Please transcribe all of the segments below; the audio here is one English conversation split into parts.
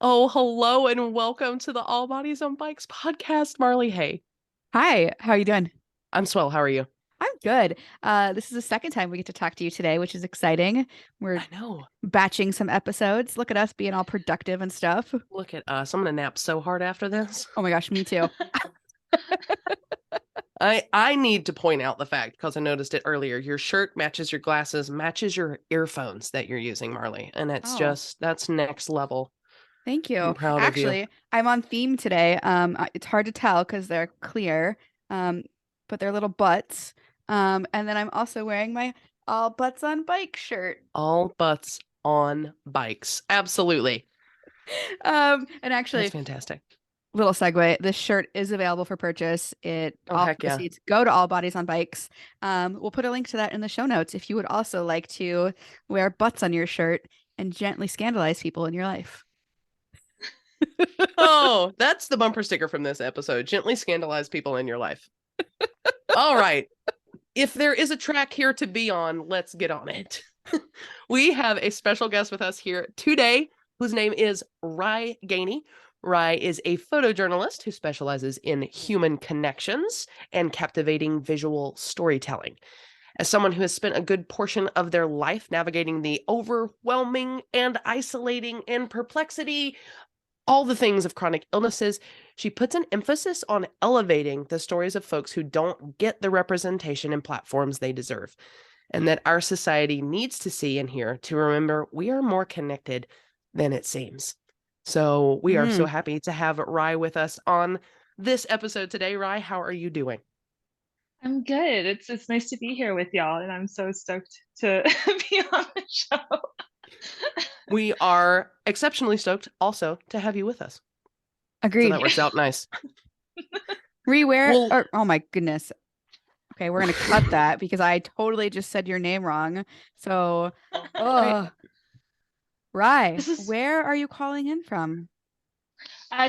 Oh, hello and welcome to the All Bodies on Bikes podcast, Marley. Hey, Hi, how are you doing? I'm swell. How are you? I'm good. This is the second time we get to talk to you today, which is exciting. We're I know. batching some episodes. Look at us being all productive and stuff. Look at us. I'm gonna nap so hard after this. Oh my gosh, me too. I need to point out the fact because I noticed it earlier. Your shirt matches your glasses, matches your earphones that you're using, Marley, and Oh, that's next level. thank I'm you. proud of you. Actually, I'm on theme today. It's hard to tell because they're clear, um, but they're little butts. And then I'm also wearing my all butts on bike shirt. All butts on bikes. Absolutely. And That's actually, fantastic. little segue. This shirt is available for purchase. Oh, All heck yeah. proceeds go to All Bodies on Bikes. We'll put a link to that in the show notes if you would also like to wear butts on your shirt and gently scandalize people in your life. Oh, that's the bumper sticker from this episode. Gently scandalize people in your life. All right. If there is a track here to be on, let's get on it. We have a special guest with us here today whose name is Ri Ganey. Ri is a photojournalist who specializes in human connections and captivating visual storytelling. As someone who has spent a good portion of their life navigating the overwhelming and isolating and perplexity all the things of chronic illnesses, she puts an emphasis on elevating the stories of folks who don't get the representation and platforms they deserve, and that our society needs to see and hear to remember we are more connected than it seems. So we are so Mm, happy to have Ri with us on this episode today. Ri, how are you doing? I'm good. It's nice to be here with y'all, and I'm so stoked to be on the show. We are exceptionally stoked also to have you with us. So that agreed. works out nice. Rewear Well, or oh my goodness. Okay, we're gonna cut that because I totally just said your name wrong. So, I oh, Rye, This is where are you calling in from?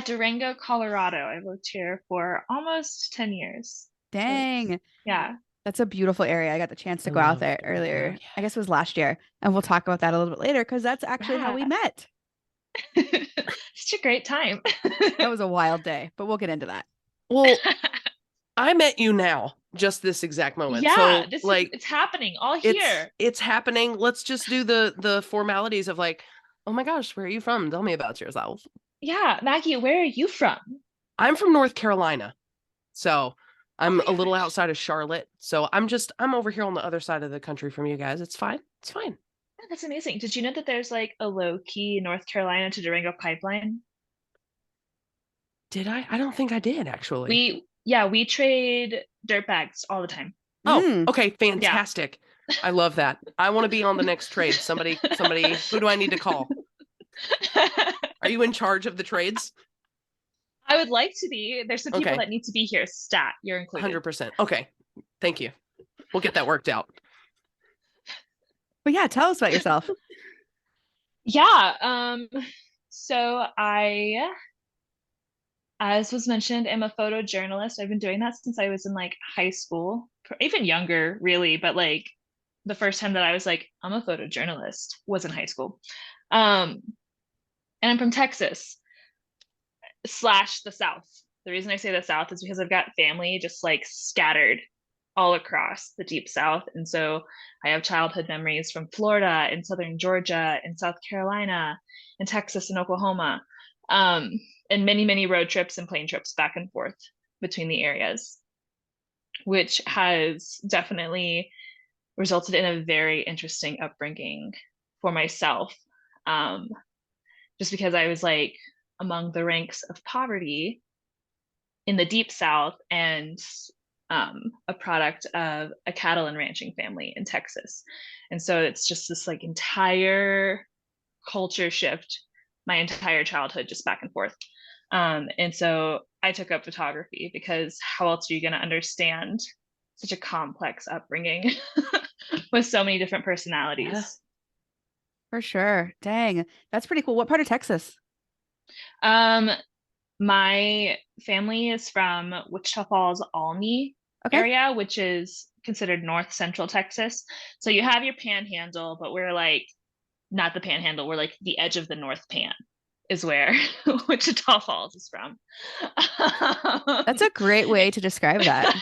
Durango, Colorado. I've lived here for almost 10 years. So Dang. yeah. That's a beautiful area. I got the chance to go out love there Durango. earlier. I guess it was last year. And we'll talk about that a little bit later because that's actually how we Yeah. met. Such a great time. That was a wild day, but we'll get into that. Well, I met you now, just this exact moment. Yeah, So this is like it's happening all it's here. it's happening. Let's just do the formalities of like, oh my gosh, where are you from? Tell me about yourself. Yeah, Maggie, where are you from? I'm from North Carolina. So I'm Okay, a little right. outside of Charlotte. So I'm over here on the other side of the country from you guys. It's fine. It's fine. Yeah, that's amazing. Did you know that there's like a low-key North Carolina to Durango pipeline? Did I? I don't think I did actually. We trade dirt bags all the time. Oh, Mm. okay, Yeah. fantastic. I love that. I want to be on the next trade. Somebody, who do I need to call? Are you in charge of the trades? I would like to be. There's some people Okay. that need to be here. Stat, you're included. 100%. Okay. Thank you. We'll get that worked out. But yeah, tell us about yourself. Yeah. So as was mentioned, am a photojournalist. I've been doing that since I was in like high school, even younger, really. But like the first time that I was like, I'm a photojournalist was in high school. Um, and I'm from Texas slash the South. The reason I say the South is because I've got family just like scattered all across the deep South. And so I have childhood memories from Florida and Southern Georgia and South Carolina and Texas and Oklahoma, um, and many, many road trips and plane trips back and forth between the areas, which has definitely resulted in a very interesting upbringing for myself. Um, just because I was like among the ranks of poverty in the deep South and a product of a cattle and ranching family in Texas. And so it's just this like entire culture shift, my entire childhood, just back and forth. And so I took up photography because how else are you going to understand such a complex upbringing with so many different Yeah. personalities? For sure. Dang. That's pretty cool. What part of Texas? Um, my family is from Wichita Falls, Almy Okay. area, which is considered north central Texas. So you have your panhandle, but we're like not the panhandle, we're like the edge of the North Pan is where Wichita Falls is from. That's a great way to describe that.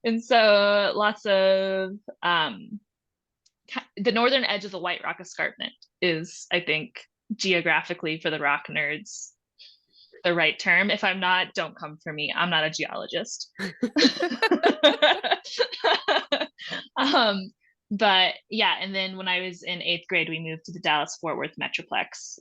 And so lots of the northern edge of the White Rock Escarpment is, I think, geographically for the rock nerds, the right term. If I'm not, don't come for me. I'm not a geologist. But yeah, and then when I was in 8th grade, we moved to the Dallas-Fort Worth Metroplex,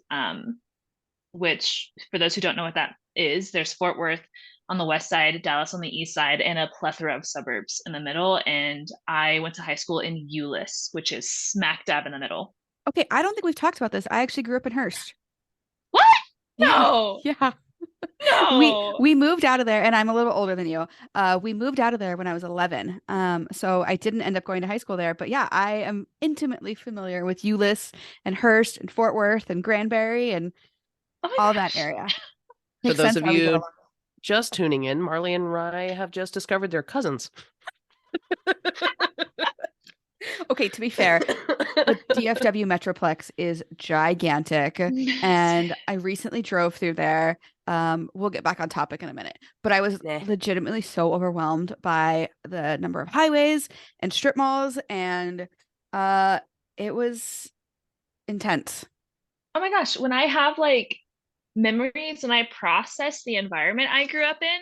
which, for those who don't know what that is, there's Fort Worth on the west side, Dallas on the east side, and a plethora of suburbs in the middle. And I went to high school in Euless, which is smack dab in the middle. Okay, I don't think we've talked about this. I actually grew up in Hearst. What? Yeah. No. Yeah. No. We moved out of there, and I'm a little older than you. We moved out of there when I was 11. So I didn't end up going to high school there. But yeah, I am intimately familiar with Euless and Hearst and Fort Worth and Granbury and all that area. For Makes those sense of why we get you along. just tuning in, Marley and Ri have just discovered they're cousins. Okay, to be fair, the DFW Metroplex is gigantic, and I recently drove through there. We'll get back on topic in a minute, but I was Nah. legitimately so overwhelmed by the number of highways and strip malls, and it was intense. Oh my gosh, when I have like memories and I process the environment I grew up in,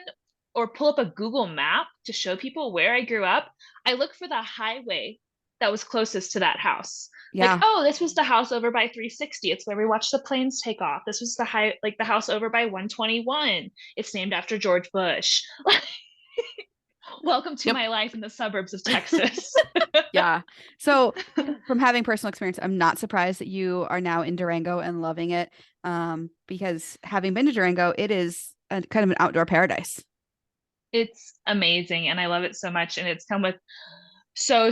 or pull up a Google map to show people where I grew up, I look for the highway that was closest to that house. Yeah. Like, oh, this was the house over by 360. It's where we watched the planes take off. This was the house over by 121. It's named after George Bush. Welcome to my life in the suburbs of Texas. Yeah. So from having personal experience, I'm not surprised that you are now in Durango and loving it. Because having been to Durango, it is a kind of an outdoor paradise. It's amazing and I love it so much. And it's come with so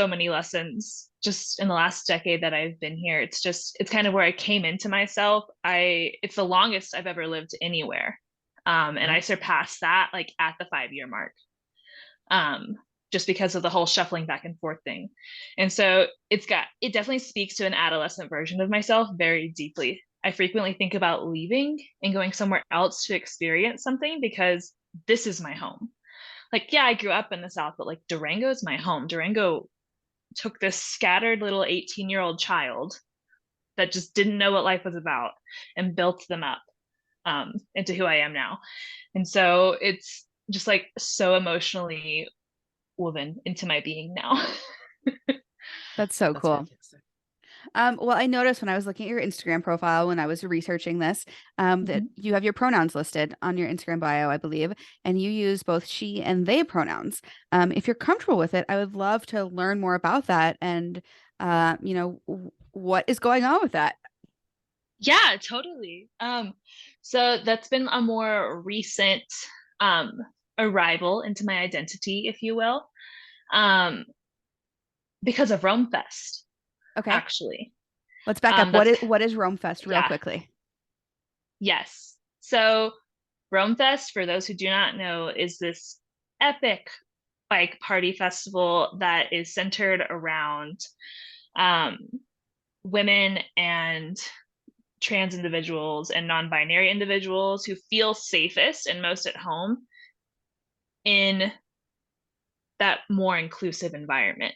many lessons just in the last decade that I've been here. It's kind of where I came into myself. It's the longest I've ever lived anywhere. And I surpassed that like at the 5-year mark. Just because of the whole shuffling back and forth thing. And so it definitely speaks to an adolescent version of myself very deeply. I frequently think about leaving and going somewhere else to experience something because this is my home. Like, yeah, I grew up in the South, but like Durango is my home. Durango took this scattered little 18-year-old child that just didn't know what life was about and built them up into who I am now. And so it's just like so emotionally woven into my being now. That's so cool. Fantastic. Well, I noticed when I was looking at your Instagram profile when I was researching this, that you have your pronouns listed on your Instagram bio, I believe, and you use both she and they pronouns. If you're comfortable with it, I would love to learn more about that and, what is going on with that? Yeah, totally. So that's been a more recent arrival into my identity, if you will, because of Rome Fest. Okay. Actually. Let's back up. What is Rome Fest real quickly? Yes. So Rome Fest, for those who do not know, is this epic bike party festival that is centered around women and trans individuals and non-binary individuals who feel safest and most at home in that more inclusive environment.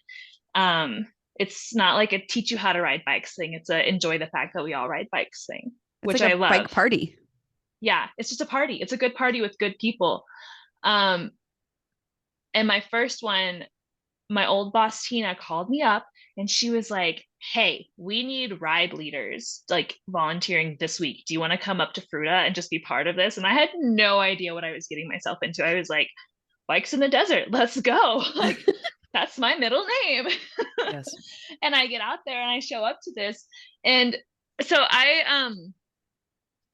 It's not like a teach you how to ride bikes thing. It's a enjoy the fact that we all ride bikes thing, which like I love. Bike party. Yeah, it's just a party. It's a good party with good people. And my first one, my old boss Tina called me up and she was like, hey, we need ride leaders like volunteering this week. Do you want to come up to Fruta and just be part of this? And I had no idea what I was getting myself into. I was like, bikes in the desert, let's go. Like, that's my middle name. Yes. And I get out there and I show up to this. And so I'm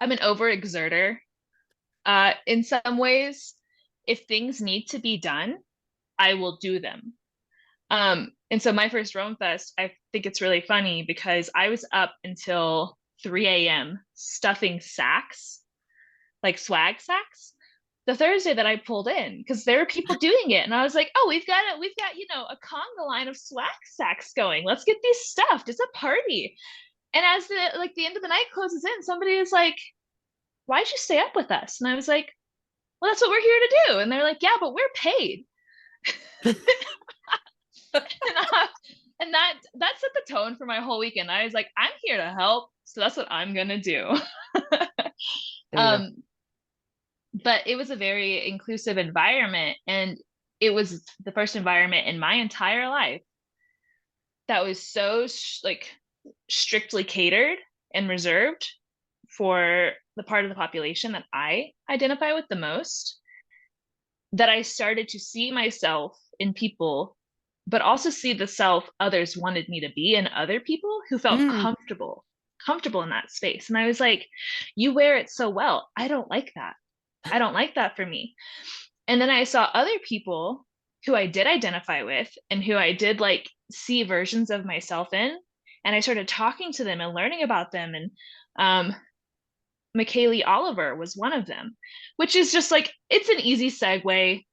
an overexerter. In some ways, if things need to be done, I will do them. And so my first Rome Fest, I think it's really funny because I was up until 3 a.m. stuffing sacks, like swag sacks, the Thursday that I pulled in because there were people doing it. And I was like, oh, we've got, a conga line of swag sacks going. Let's get these stuffed. It's a party. And as the end of the night closes in, somebody is like, why'd you stay up with us? And I was like, well, that's what we're here to do. And they're like, yeah, but we're paid. And that set the tone for my whole weekend. I was like, I'm here to help, so that's what I'm gonna do. But it was a very inclusive environment, and it was the first environment in my entire life that was so like strictly catered and reserved for the part of the population that I identify with the most, that I started to see myself in people, but also see the self others wanted me to be in other people who felt comfortable in that space. And I was like, you wear it so well. I don't like that. I don't like that for me. And then I saw other people who I did identify with and who I did like see versions of myself in. And I started talking to them and learning about them. And McKaylee Oliver was one of them, which is just like, it's an easy segue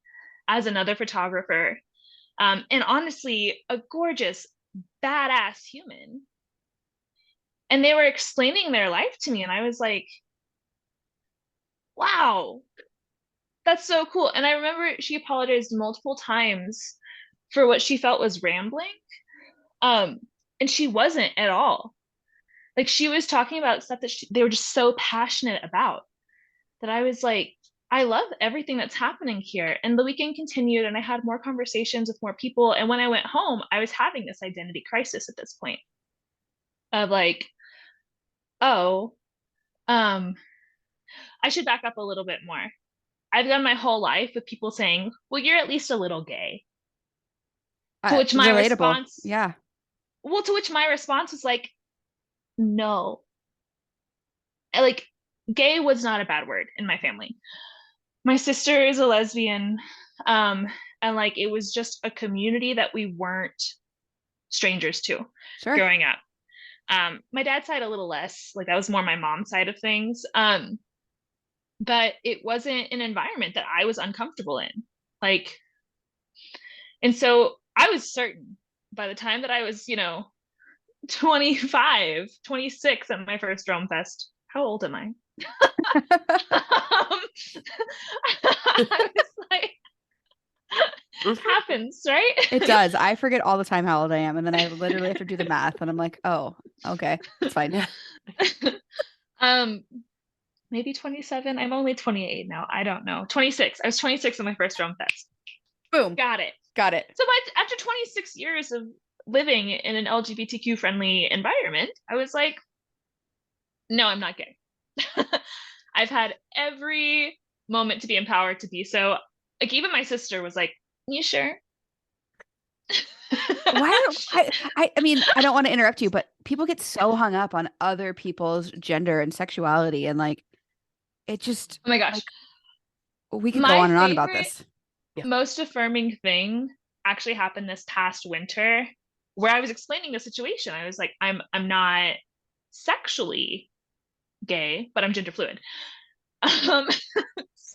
as another photographer. And honestly, a gorgeous, badass human. And they were explaining their life to me, and I was like, wow, that's so cool. And I remember she apologized multiple times for what she felt was rambling. And she wasn't at all. Like, she was talking about stuff that they were just so passionate about, that I was like, I love everything that's happening here. And the weekend continued, and I had more conversations with more people. And when I went home, I was having this identity crisis at this point of like, oh, I should back up a little bit more. I've done my whole life with people saying, well, you're at least a little gay. To which my relatable. response, Yeah. well, to which my response was like, no. Like, gay was not a bad word in my family. My sister is a lesbian. And like, it was just a community that we weren't strangers to growing up. My dad's side a little less, like that was more my mom's side of things. But it wasn't an environment that I was uncomfortable in. Like, and so I was certain by the time that I was, 25, 26 at my first Drum Fest. How old am I? I was like, it happens, right? It does. I forget all the time how old I am, and then I literally have to do the math, and I'm like, oh, okay, it's fine. Maybe 27. I'm only 28 now. I don't know. 26. I was 26 at my first Drum Fest. Boom. Got it. So after 26 years of living in an LGBTQ friendly environment, I was like, no, I'm not gay. I've had every moment to be empowered to be so. Like, even my sister was like, you sure? I mean, I don't want to interrupt you, but people get so hung up on other people's gender and sexuality, and like, it just, oh my gosh, like, we could go on and on about this. Most affirming thing actually happened this past winter, where I was explaining the situation. I was like, I'm not sexually gay, but I'm gender fluid.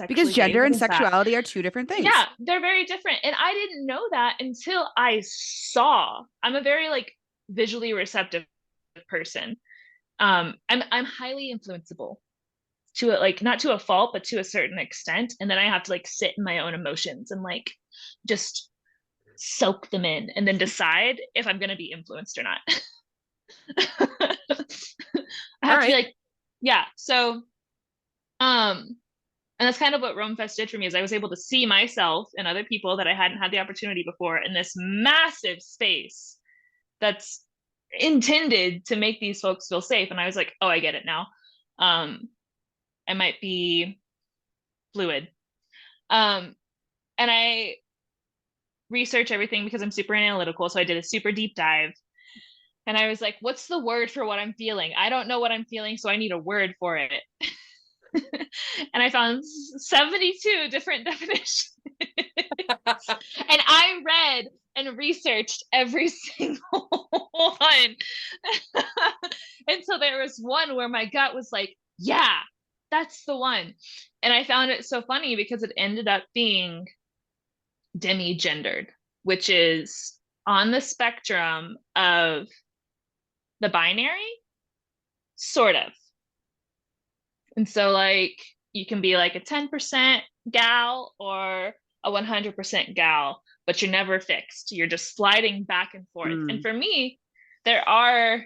Because gender and sexuality are two different things. Yeah, they're very different. And I didn't know that until I saw. I'm a very like visually receptive person. I'm highly influenceable to it, like not to a fault, but to a certain extent. And then I have to like sit in my own emotions and like just soak them in and then decide if I'm gonna be influenced or not. I have to be like, yeah. So and that's kind of what Romefest did for me, is I was able to see myself and other people that I hadn't had the opportunity before in this massive space that's intended to make these folks feel safe. And I was like, oh, I get it now. I might be fluid. And I research everything because I'm super analytical. So I did a super deep dive. And I was like, what's the word for what I'm feeling? I don't know what I'm feeling, so I need a word for it. And I found 72 different definitions. And I read and researched every single one. And so there was one where my gut was like, yeah, that's the one. And I found it so funny because it ended up being demi-gendered, which is on the spectrum of the binary, sort of. And so like you can be like a 10% gal or a 100% gal, but you're never fixed. You're just sliding back and forth. And for me, there are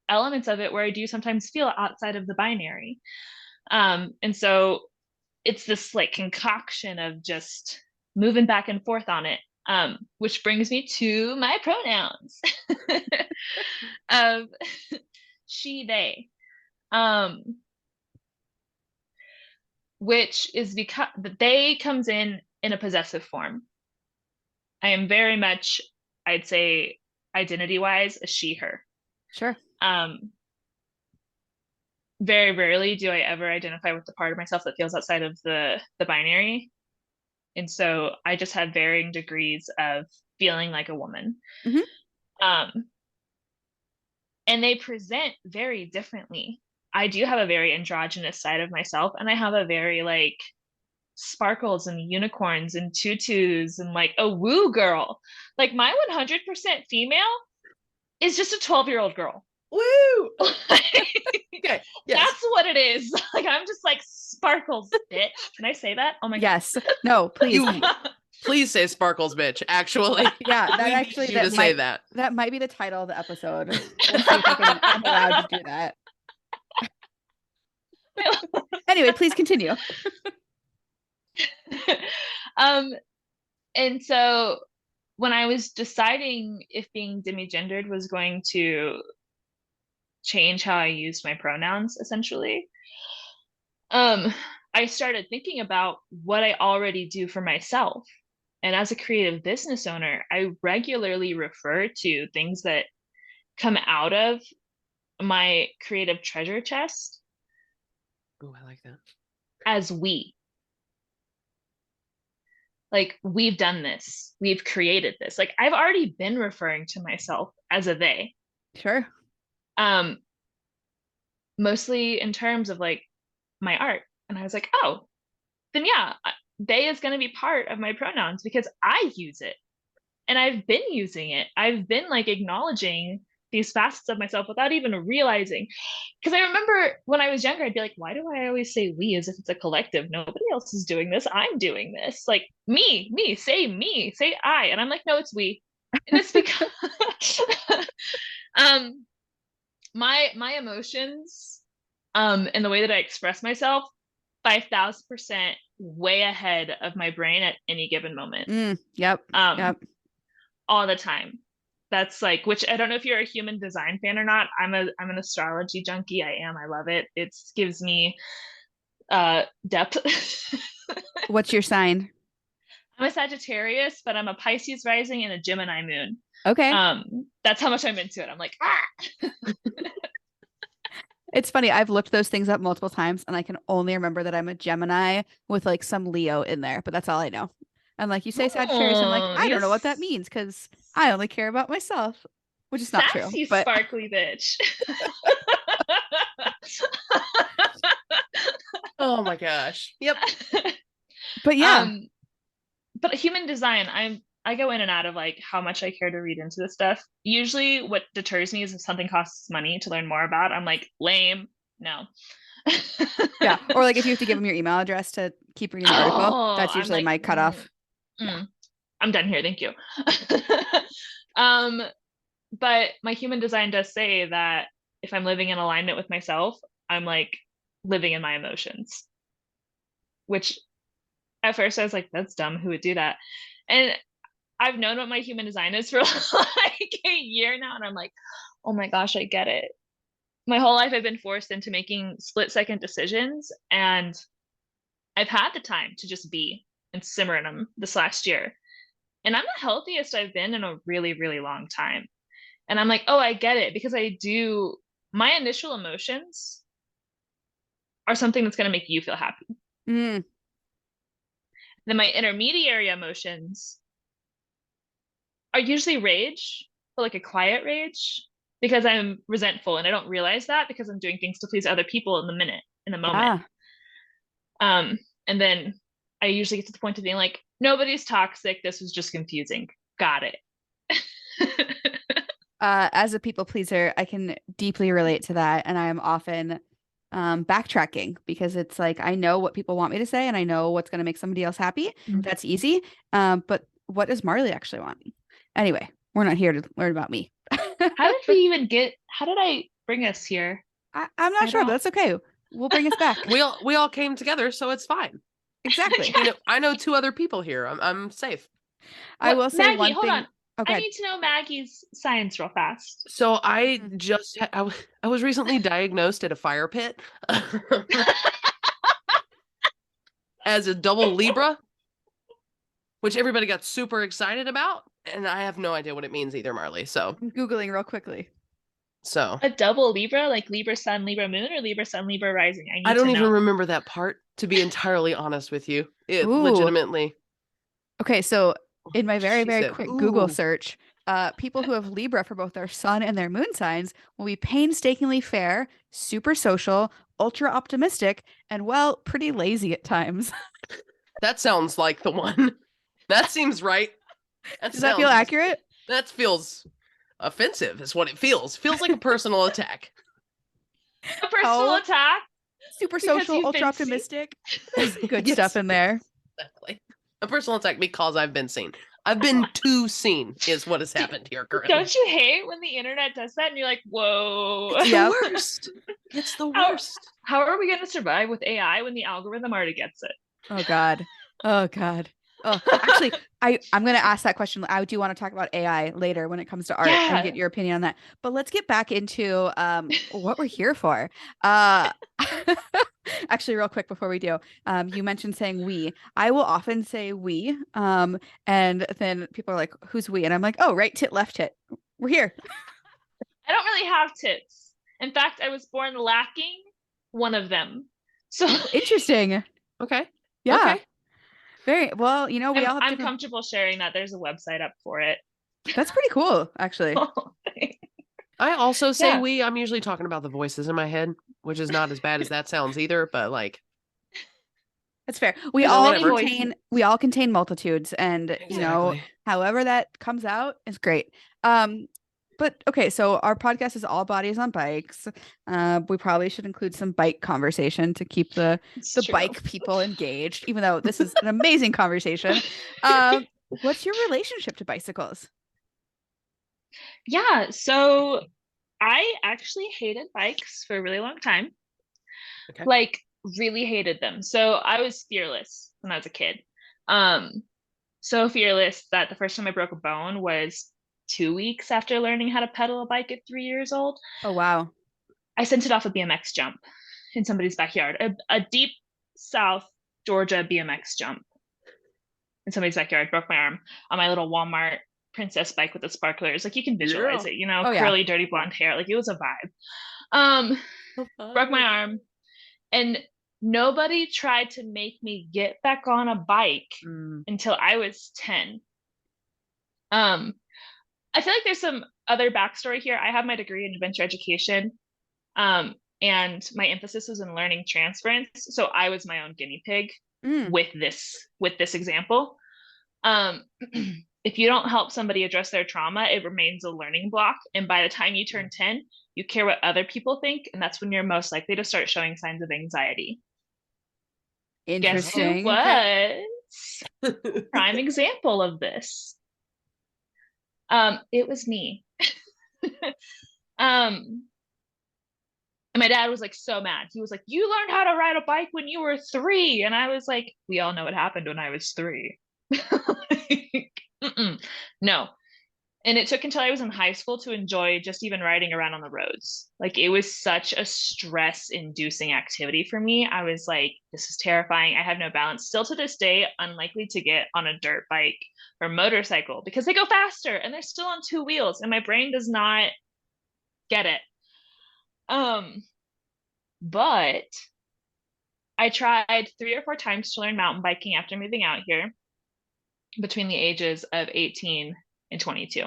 elements of it where I do sometimes feel outside of the binary. And so it's this like concoction of just moving back and forth on it. Which brings me to my pronouns of she, they. Which is because the they comes in a possessive form. I am very much, I'd say, identity-wise, a she, her. Sure. Very rarely do I ever identify with the part of myself that feels outside of the binary. And so I just have varying degrees of feeling like a woman. And they present very differently. I do have a very androgynous side of myself, and I have a very like sparkles and unicorns and tutus and like a woo girl. Like my 100% female is just a 12-year-old girl. Woo! Okay. Yes. That's what it is. Like I'm just like sparkles, bitch. Can I say that? Oh my yes. God. No, please. Please say sparkles, bitch. Actually, yeah, that actually you to say that. That might be the title of the episode. We'll see if I'm allowed to do that. Anyway, please continue. And so when I was deciding if being demigendered was going to change how I used my pronouns, essentially, I started thinking about what I already do for myself. And as a creative business owner, I regularly refer to things that come out of my creative treasure chest. Oh, I like that. As we. Like, we've done this. We've created this. Like, I've already been referring to myself as a they. Sure. Mostly in terms of like my art. And I was like, oh, then yeah, they is going to be part of my pronouns because I use it. And I've been using it. I've been like acknowledging these facets of myself without even realizing. Because I remember when I was younger, I'd be like, why do I always say we as if it's a collective? Nobody else is doing this. I'm doing this. Like me, say I. And I'm like, no, it's we. And it's because my emotions and the way that I express myself, 5,000% way ahead of my brain at any given moment. Yep. All the time. That's like, which I don't know if you're a human design fan or not. I'm an astrology junkie. I love it. It gives me depth. What's your sign? I'm a Sagittarius, but I'm a Pisces rising and a Gemini moon. Okay. That's how much I'm into it. I'm like, It's funny. I've looked those things up multiple times and I can only remember that I'm a Gemini with like some Leo in there, but that's all I know. And like you say Sagittarius, I'm like, I don't know what that means because I only care about myself, which is not true. Sassy, sparkly bitch. Oh my gosh. Yep. But yeah. But human design, I go in and out of like how much I care to read into this stuff. Usually what deters me is if something costs money to learn more about. I'm like, lame. No. Yeah. Or like if you have to give them your email address to keep reading the article, that's usually like, my cutoff. I'm done here. Thank you. But my human design does say that if I'm living in alignment with myself, I'm like living in my emotions, which at first I was like, that's dumb. Who would do that? And I've known what my human design is for like a year now. And I'm like, oh my gosh, I get it. My whole life I've been forced into making split-second decisions. And I've had the time to just be and simmer in them this last year. And I'm the healthiest I've been in a really, really long time. And I'm like, oh, I get it. Because my initial emotions are something that's going to make you feel happy. Then my intermediary emotions are usually rage, but like a quiet rage, because I'm resentful and I don't realize that because I'm doing things to please other people in the moment. And then I usually get to the point of being like, nobody's toxic. This was just confusing. Got it. As a people pleaser, I can deeply relate to that. And I am often backtracking because it's like I know what people want me to say and I know what's going to make somebody else happy. That's easy. But what does Marley actually want? Anyway, we're not here to learn about me. How did I bring us here? I'm not sure, but that's okay. We'll bring us back. We all came together, so it's fine. Exactly. I know 2 other people here. I'm safe. I will say Maggie, one hold thing. on. Okay. I need to know Maggie's science real fast. So I was recently diagnosed at a fire pit as a double Libra, which everybody got super excited about, and I have no idea what it means either, Marley. So I'm Googling real quickly. So a double Libra, like Libra sun, Libra moon, or Libra sun, Libra rising? I don't even remember that part, to be entirely honest with you. It legitimately. Okay, so in my very quick Google search, people who have Libra for both their sun and their moon signs will be painstakingly fair, super social, ultra optimistic, and well, pretty lazy at times. That sounds like the one. That seems right. Does that feel accurate? That feels offensive is what it feels. Feels like a personal attack. A personal attack? Super social, ultra optimistic. There's good stuff in there. Exactly. A personal attack because I've been seen. I've been too seen is what has happened here currently. Don't you hate when the internet does that and you're like, whoa. It's the worst. It's the worst. How are we going to survive with AI when the algorithm already gets it? Oh, God. Oh, God. Oh, actually, I'm going to ask that question. I do want to talk about AI later when it comes to art and get your opinion on that. But let's get back into what we're here for. Actually, real quick before we do, you mentioned saying we. I will often say we, and then people are like, "Who's we?" And I'm like, "Oh, right tit, left tit. We're here." I don't really have tits. In fact, I was born lacking one of them. So interesting. Okay. Yeah. Okay. Very well. You know, I'm comfortable sharing that. There's a website up for it. That's pretty cool, actually. I also say we. I'm usually talking about the voices in my head, which is not as bad as that sounds either, but like that's fair. We all contain multitudes, and you know, however that comes out is great. But okay, so our podcast is all bodies on bikes. We probably should include some bike conversation to keep the bike people engaged, even though this is an amazing conversation. What's your relationship to bicycles? Yeah, so I actually hated bikes for a really long time. Okay. Like really hated them. So I was fearless when I was a kid. So fearless that the first time I broke a bone was 2 weeks after learning how to pedal a bike at 3 years old. Oh, wow. I sent it off a BMX jump in somebody's backyard, a deep South Georgia BMX jump in somebody's backyard, broke my arm on my little Walmart princess bike with the sparklers. Like you can visualize it, you know, curly, dirty blonde hair. Like it was a vibe. Broke my arm and nobody tried to make me get back on a bike until I was 10. I feel like there's some other backstory here. I have my degree in adventure education, and my emphasis was in learning transference. So I was my own guinea pig with this example. If you don't help somebody address their trauma, it remains a learning block. And by the time you turn 10, you care what other people think, and that's when you're most likely to start showing signs of anxiety. Interesting. Guess who was prime example of this? It was me. And my dad was like so mad. He was like, "You learned how to ride a bike when you were 3." And I was like, we all know what happened when I was 3. No. And it took until I was in high school to enjoy just even riding around on the roads. Like it was such a stress inducing activity for me. I was like, this is terrifying. I have no balance. Still to this day, unlikely to get on a dirt bike or motorcycle because they go faster and they're still on 2 wheels and my brain does not get it. But I tried 3 or 4 times to learn mountain biking after moving out here between the ages of 18 and 22.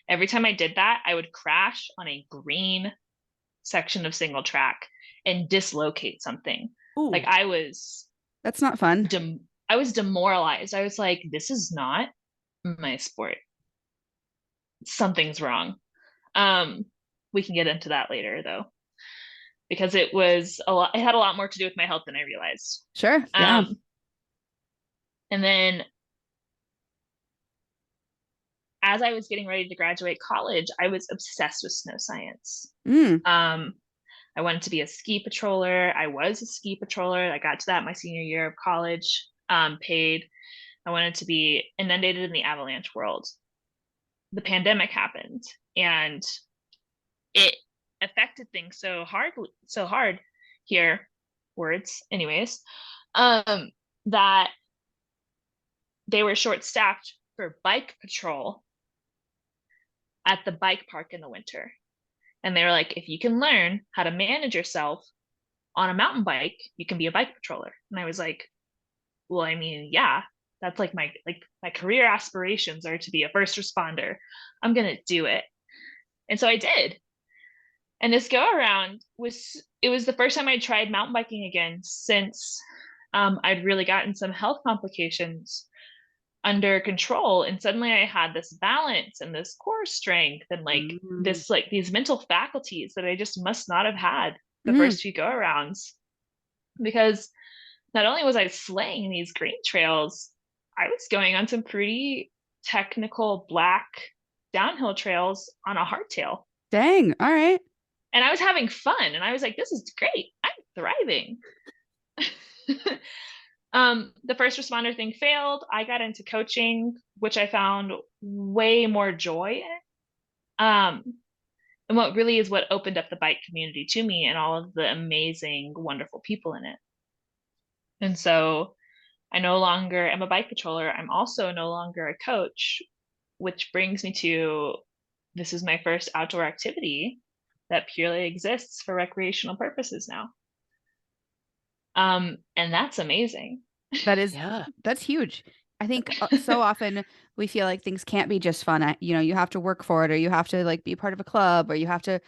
Every time I did that, I would crash on a green section of single track and dislocate something. Ooh. Like that's not fun. I was demoralized. I was like, this is not my sport. Something's wrong. We can get into that later though, because it had a lot more to do with my health than I realized. Sure. Yeah. And then as I was getting ready to graduate college, I was obsessed with snow science. I wanted to be a ski patroller. I was a ski patroller. I got to that my senior year of college, paid. I wanted to be inundated in the avalanche world. The pandemic happened and it affected things so hard here, words, anyways, that they were short staffed for bike patrol at the bike park in the winter. And they were like, if you can learn how to manage yourself on a mountain bike, you can be a bike patroller. And I was like, well, I mean, yeah, that's like my career aspirations are to be a first responder. I'm gonna do it. And so I did. And this go around was the first time I tried mountain biking again since I'd really gotten some health complications under control, and suddenly I had this balance and this core strength and these mental faculties that I just must not have had the first few go arounds, because not only was I slaying these green trails, I was going on some pretty technical black downhill trails on a hardtail. Dang. All right. And I was having fun, and I was like, this is great. I'm thriving. The first responder thing failed. I got into coaching, which I found way more joy in. And what really is what opened up the bike community to me and all of the amazing, wonderful people in it. And so I no longer am a bike patroller. I'm also no longer a coach, which brings me to, this is my first outdoor activity that purely exists for recreational purposes now. And that's amazing. That's huge. I think so often we feel like things can't be just fun. You have to work for it, or you have to like be part of a club, or you have to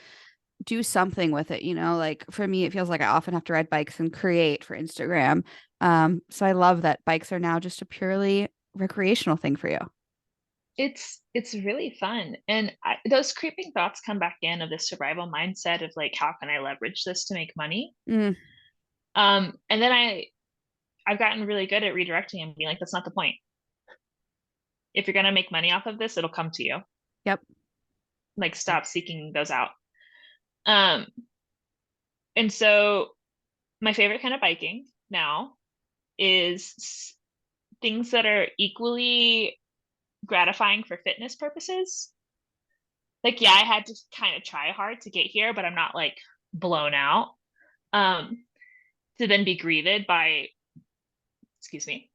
do something with it. Like for me, it feels like I often have to ride bikes and create for Instagram. So I love that bikes are now just a purely recreational thing for you. It's really fun. And those creeping thoughts come back in of this survival mindset of like, how can I leverage this to make money? And then I've gotten really good at redirecting and being like, that's not the point. If you're going to make money off of this, it'll come to you. Yep. Like, stop seeking those out. And so my favorite kind of biking now is things that are equally gratifying for fitness purposes. Like, yeah, I had to kind of try hard to get here, but I'm not like blown out. To then be greeted by, excuse me,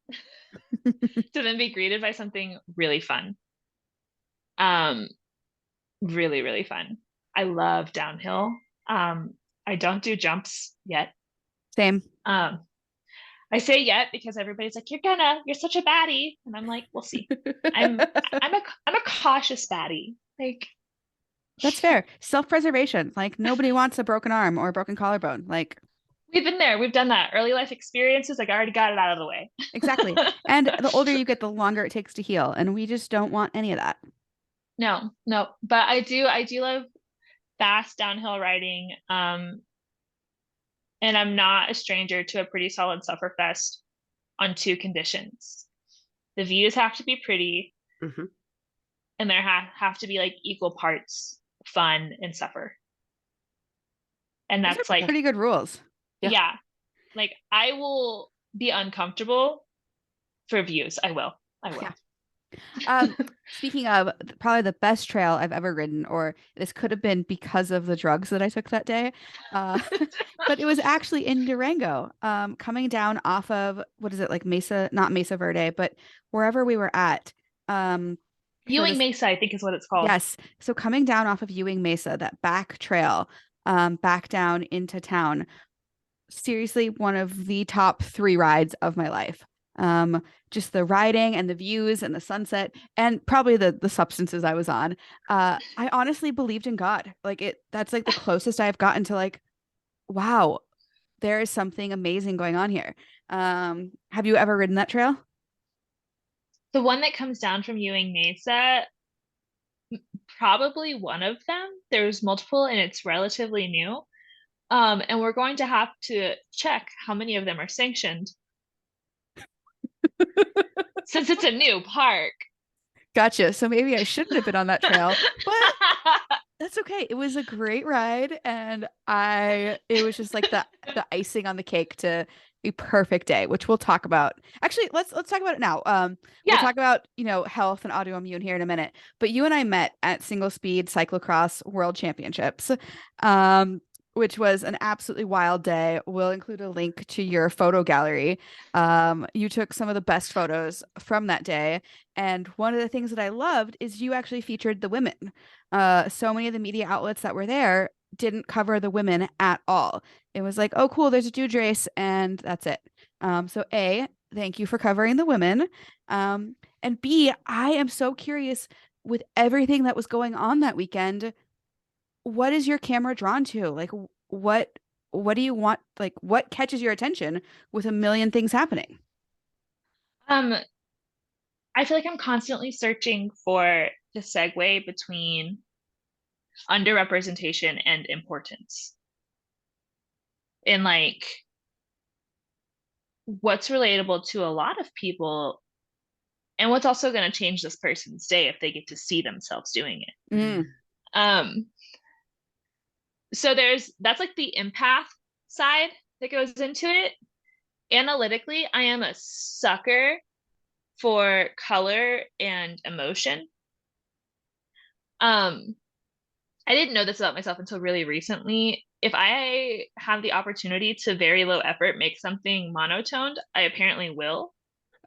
to then be greeted by something really fun. Really, really fun. I love downhill. I don't do jumps yet. Same. I say yet because everybody's like, you're such a baddie. And I'm like, we'll see. I'm a cautious baddie. Like, that's fair. Self-preservation. Like nobody wants a broken arm or a broken collarbone. Like we've been there. We've done that. Early life experiences. Like I already got it out of the way. Exactly. And the older you get, the longer it takes to heal. And we just don't want any of that. No. But I do love fast downhill riding. And I'm not a stranger to a pretty solid sufferfest on two conditions. The views have to be pretty, and there have to be like equal parts fun and suffer. And that's like pretty good rules. Yeah. Like I will be uncomfortable for views. I will. Yeah. Speaking of, probably the best trail I've ever ridden, or this could have been because of the drugs that I took that day, but it was actually in Durango, coming down off of, what is it, like Mesa, not Mesa Verde, but wherever we were at. Ewing Mesa, I think is what it's called. Yes. So coming down off of Ewing Mesa, that back trail, back down into town, seriously, one of the top 3 rides of my life. Just the riding and the views and the sunset and probably the substances I was on. I honestly believed in God. Like that's like the closest I've gotten to like, wow, there is something amazing going on here. Have you ever ridden that trail? The one that comes down from Ewing Mesa, probably one of them. There's multiple and it's relatively new. And we're going to have to check how many of them are sanctioned since it's a new park. Gotcha. So maybe I shouldn't have been on that trail, but that's okay. It was a great ride, and it was just like the icing on the cake to a perfect day, which we'll talk about. Actually, let's talk about it now. We'll Yeah. talk about, health and autoimmune here in a minute. But you and I met at Single Speed Cyclocross World Championships. Which was an absolutely wild day. We'll include a link to your photo gallery. You took some of the best photos from that day. And one of the things that I loved is you actually featured the women. So many of the media outlets that were there didn't cover the women at all. It was like, oh, cool, there's a dude race, and that's it. So A, thank you for covering the women. And B, I am so curious with everything that was going on that weekend. What is your camera drawn to? Like, what do you want? Like, what catches your attention with a million things happening? I feel like I'm constantly searching for the segue between underrepresentation and importance. And like what's relatable to a lot of people and what's also going to change this person's day if they get to see themselves doing it. Mm. So that's like the empath side that goes into it. Analytically, I am a sucker for color and emotion. I didn't know this about myself until really recently. If I have the opportunity to very low effort make something monotoned, I apparently will.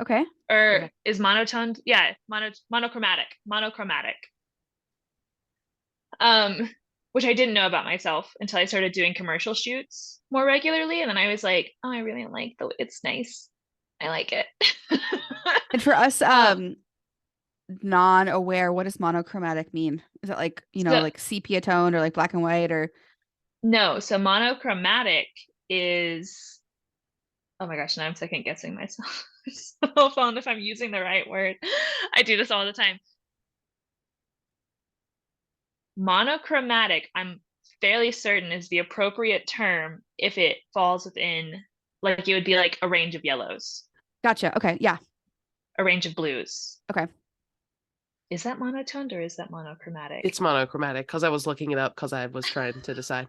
Okay. Or is monotoned? Yeah, monochromatic. Which I didn't know about myself until I started doing commercial shoots more regularly, and then I was like, oh, I really like it's nice. I like it. And for us, non-aware, what does monochromatic mean? Is it like, like sepia tone or like black and white or? No, so monochromatic is, oh my gosh, now I'm second guessing myself. So fun if I'm using the right word. I do this all the time. Monochromatic, I'm fairly certain is the appropriate term if it falls within, like it would be like a range of yellows. Gotcha. Okay. Yeah. A range of blues. Okay. Is that monotoned or is that monochromatic? It's monochromatic because I was looking it up because I was trying to decide.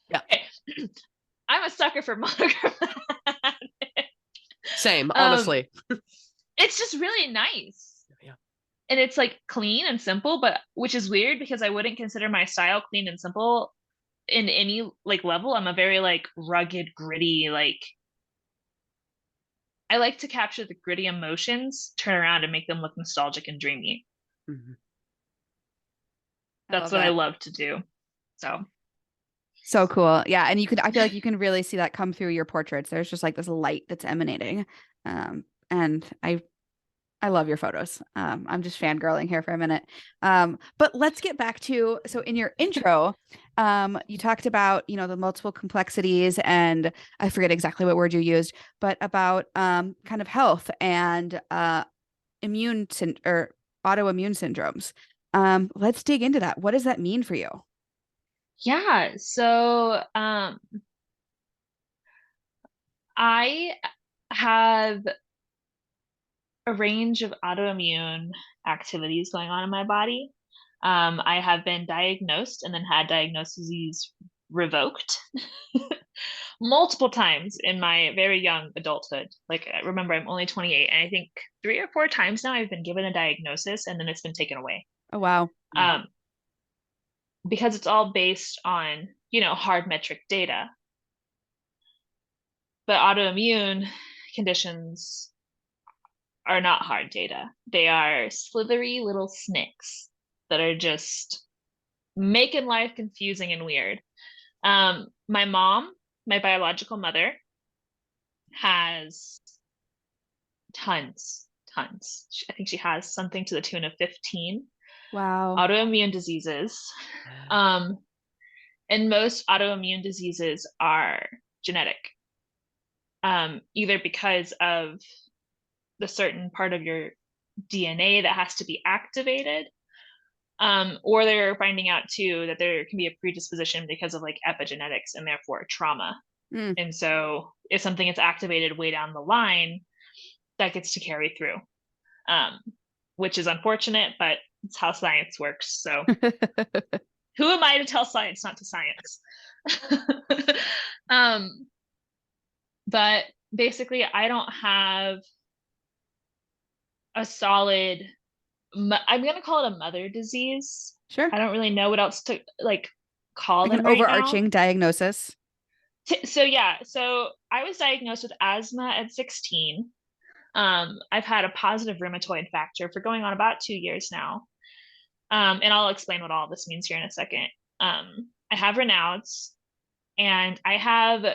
Yeah. Okay. I'm a sucker for monochromatic. Same, honestly. It's just really nice. Yeah. And it's like clean and simple, but which is weird because I wouldn't consider my style clean and simple in any like level. I'm a very like rugged, gritty, like I like to capture the gritty emotions, turn around and make them look nostalgic and dreamy. Mm-hmm. That's what I love to do. So cool. Yeah. And I feel like you can really see that come through your portraits. There's just like this light that's emanating. And I love your photos. I'm just fangirling here for a minute. But let's get back to, so in your intro, you talked about, the multiple complexities, and I forget exactly what word you used, but about kind of health and or autoimmune syndromes. Let's dig into that. What does that mean for you? yeah, so I have a range of autoimmune activities going on in my body. I have been diagnosed and then had diagnoses revoked multiple times in my very young adulthood. Like, I remember I'm only 28, and I think 3 or 4 times now I've been given a diagnosis and then it's been taken away. Oh, wow. Because it's all based on, hard metric data. But autoimmune conditions are not hard data. They are slithery little snakes that are just making life confusing and weird. My mom, my biological mother, has tons. I think she has something to the tune of 15 Wow. autoimmune diseases. And most autoimmune diseases are genetic, either because of the certain part of your DNA that has to be activated, Or they're finding out too that there can be a predisposition because of like epigenetics and therefore trauma. Mm. And so if something is activated way down the line, that gets to carry through, which is unfortunate, but it's how science works. So who am I to tell science not to science? But basically, I don't have a solid, I'm going to call it a mother disease. Sure. I don't really know what else to like call Like them an right overarching now. diagnosis. So I was diagnosed with asthma at 16. I've had a positive rheumatoid factor for going on about 2 years now. And I'll explain what all this means here in a second. I have Raynaud's, and I have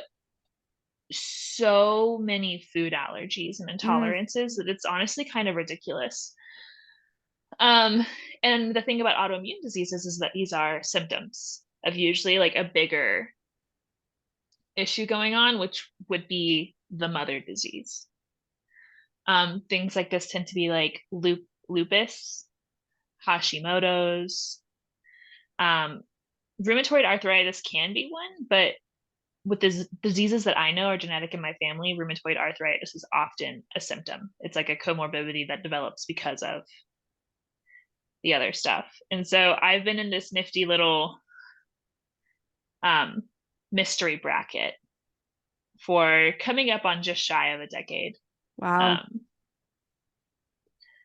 so many food allergies and intolerances that it's honestly kind of ridiculous. And the thing about autoimmune diseases is that these are symptoms of usually like a bigger issue going on, which would be the mother disease. Things like this tend to be like lupus, Hashimoto's. Rheumatoid arthritis can be one, but with the diseases that I know are genetic in my family, rheumatoid arthritis is often a symptom. It's like a comorbidity that develops because of the other stuff. And so I've been in this nifty little mystery bracket for coming up on just shy of a decade. Wow.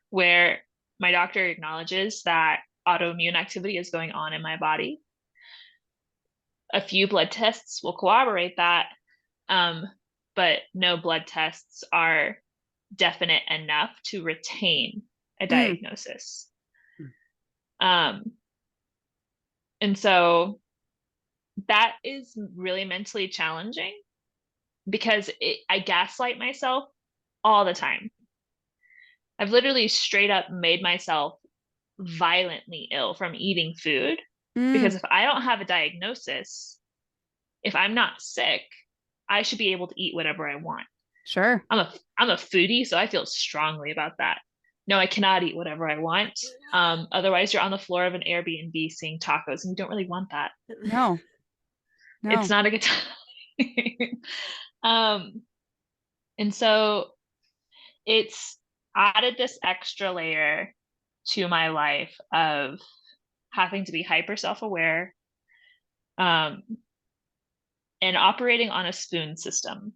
Where my doctor acknowledges that autoimmune activity is going on in my body. A few blood tests will corroborate that, but no blood tests are definite enough to retain a diagnosis. And so that is really mentally challenging because I gaslight myself all the time. I've literally straight up made myself violently ill from eating food because if I don't have a diagnosis, if I'm not sick, I should be able to eat whatever I want. Sure. I'm a foodie, so I feel strongly about that. No, I cannot eat whatever I want. Otherwise, you're on the floor of an Airbnb seeing tacos, and you don't really want that. No. It's not a good time. And so it's added this extra layer to my life of having to be hyper self-aware, and operating on a spoon system.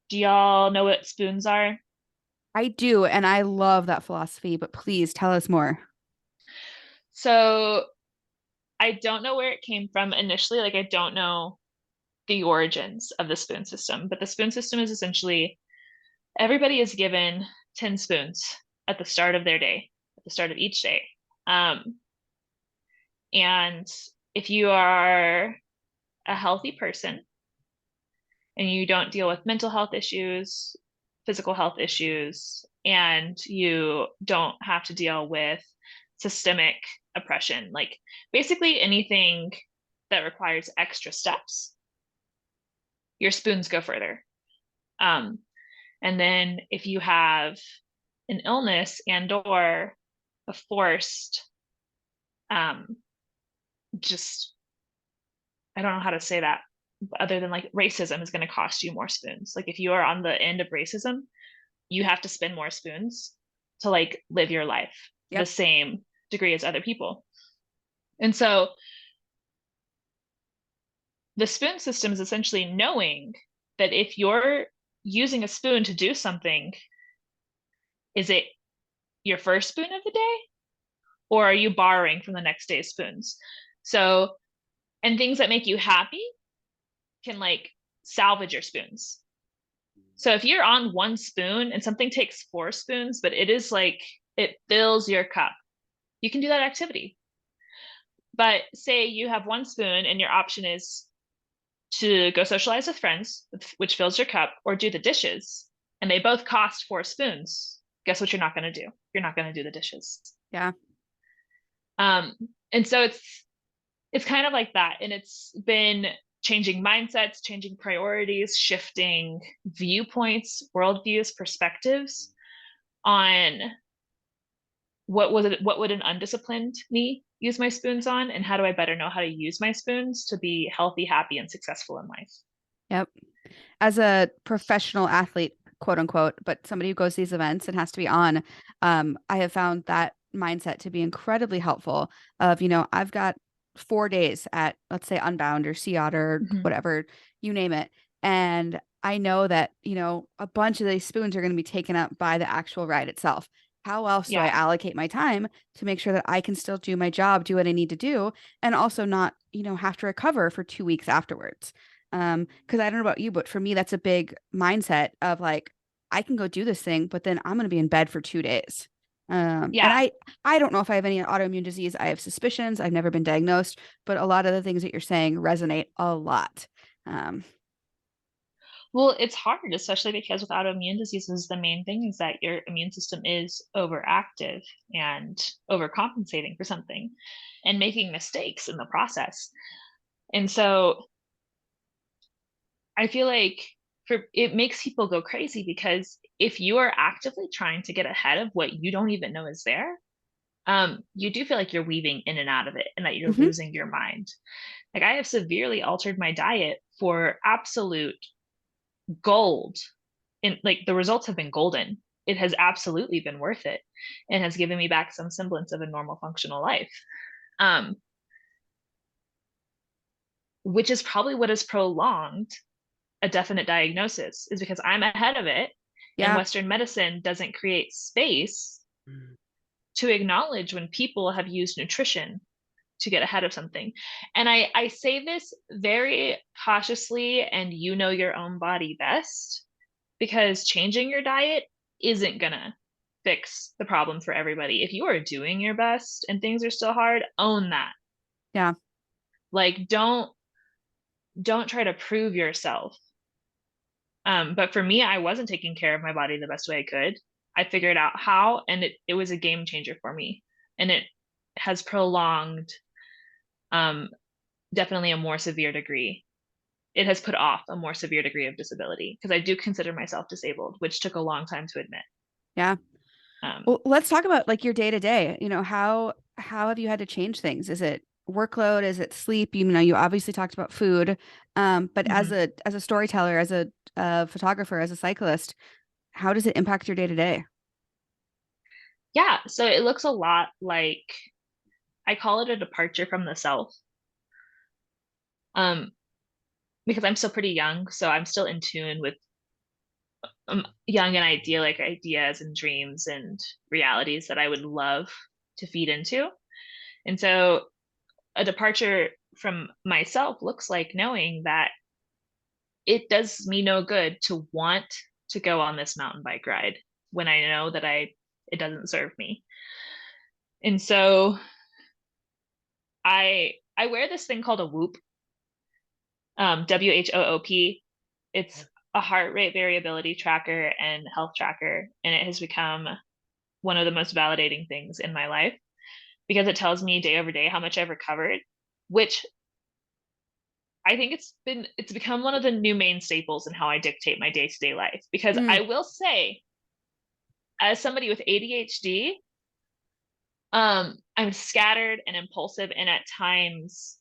Do y'all know what spoons are? I do, and I love that philosophy, but please tell us more. So I don't know where it came from initially. Like, I don't know the origins of the spoon system, but the spoon system is essentially everybody is given 10 spoons at the start of their day, at the start of each day. And if you are a healthy person and you don't deal with mental health issues, physical health issues, and you don't have to deal with systemic oppression, like basically anything that requires extra steps, your spoons go further. And then if you have an illness and or a forced, just, I don't know how to say that other than like racism is going to cost you more spoons. Like if you are on the end of racism, you have to spend more spoons to like live your life the same degree as other people. And so the spoon system is essentially knowing that if you're using a spoon to do something, is it your first spoon of the day or are you borrowing from the next day's spoons? So, and things that make you happy can like salvage your spoons. So if you're on one spoon and something takes 4 spoons, but it is like, it fills your cup, you can do that activity. But say you have 1 spoon and your option is to go socialize with friends, which fills your cup, or do the dishes, and they both cost 4 spoons. Guess what you're not going to do? You're not going to do the dishes. Yeah. And so it's kind of like that. And it's been changing mindsets, changing priorities, shifting viewpoints, worldviews, perspectives on what would an undisciplined me use my spoons on, and how do I better know how to use my spoons to be healthy, happy, and successful in life. Yep. As a professional athlete, quote unquote, but somebody who goes to these events and has to be on, I have found that mindset to be incredibly helpful of, I've got 4 days at, let's say, Unbound or Sea Otter, Mm-hmm. whatever, you name it. And I know that, a bunch of these spoons are going to be taken up by the actual ride itself. How else do I Yeah. allocate my time to make sure that I can still do my job, do what I need to do, and also not, have to recover for 2 weeks afterwards? Because I don't know about you, but for me, that's a big mindset of like, I can go do this thing, but then I'm going to be in bed for 2 days. And Yeah. I don't know if I have any autoimmune disease. I have suspicions. I've never been diagnosed, but a lot of the things that you're saying resonate a lot. Well, it's hard, especially because with autoimmune diseases, the main thing is that your immune system is overactive and overcompensating for something and making mistakes in the process. And so I feel like it makes people go crazy, because if you are actively trying to get ahead of what you don't even know is there, you do feel like you're weaving in and out of it and that you're Mhm. losing your mind. Like, I have severely altered my diet for absolute gold, and like the results have been golden. It has absolutely been worth it and has given me back some semblance of a normal functional life. Um, which is probably what has prolonged a definite diagnosis, is because I'm ahead of it, and Yeah. Western medicine doesn't create space to acknowledge when people have used nutrition to get ahead of something. And I say this very cautiously, and you know your own body best, because changing your diet isn't gonna fix the problem for everybody. If you are doing your best and things are still hard, own that. Yeah. Like, don't try to prove yourself. But for me, I wasn't taking care of my body the best way I could. I figured out how, and it was a game changer for me. And it has prolonged, um, definitely a more severe degree. It has put off a more severe degree of disability, because I do consider myself disabled, which took a long time to admit. Yeah. Um, Well, let's talk about like your day to day. How have you had to change things? Is it workload? Is it sleep? You obviously talked about food. But as mhm. a storyteller, as a photographer, as a cyclist, how does it impact your day to day? Yeah, so it looks a lot like, I call it a departure from the self. Um, because I'm still pretty young, so I'm still in tune with, young and idyllic ideas and dreams and realities that I would love to feed into. And so a departure from myself looks like knowing that it does me no good to want to go on this mountain bike ride when I know that it doesn't serve me. And so I wear this thing called a Whoop, WHOOP. It's a heart rate variability tracker and health tracker, and it has become one of the most validating things in my life, because it tells me day over day how much I've recovered, which I think it's become one of the new main staples in how I dictate my day-to-day life. Because Mm, I will say, as somebody with ADHD, I'm scattered and impulsive, and at times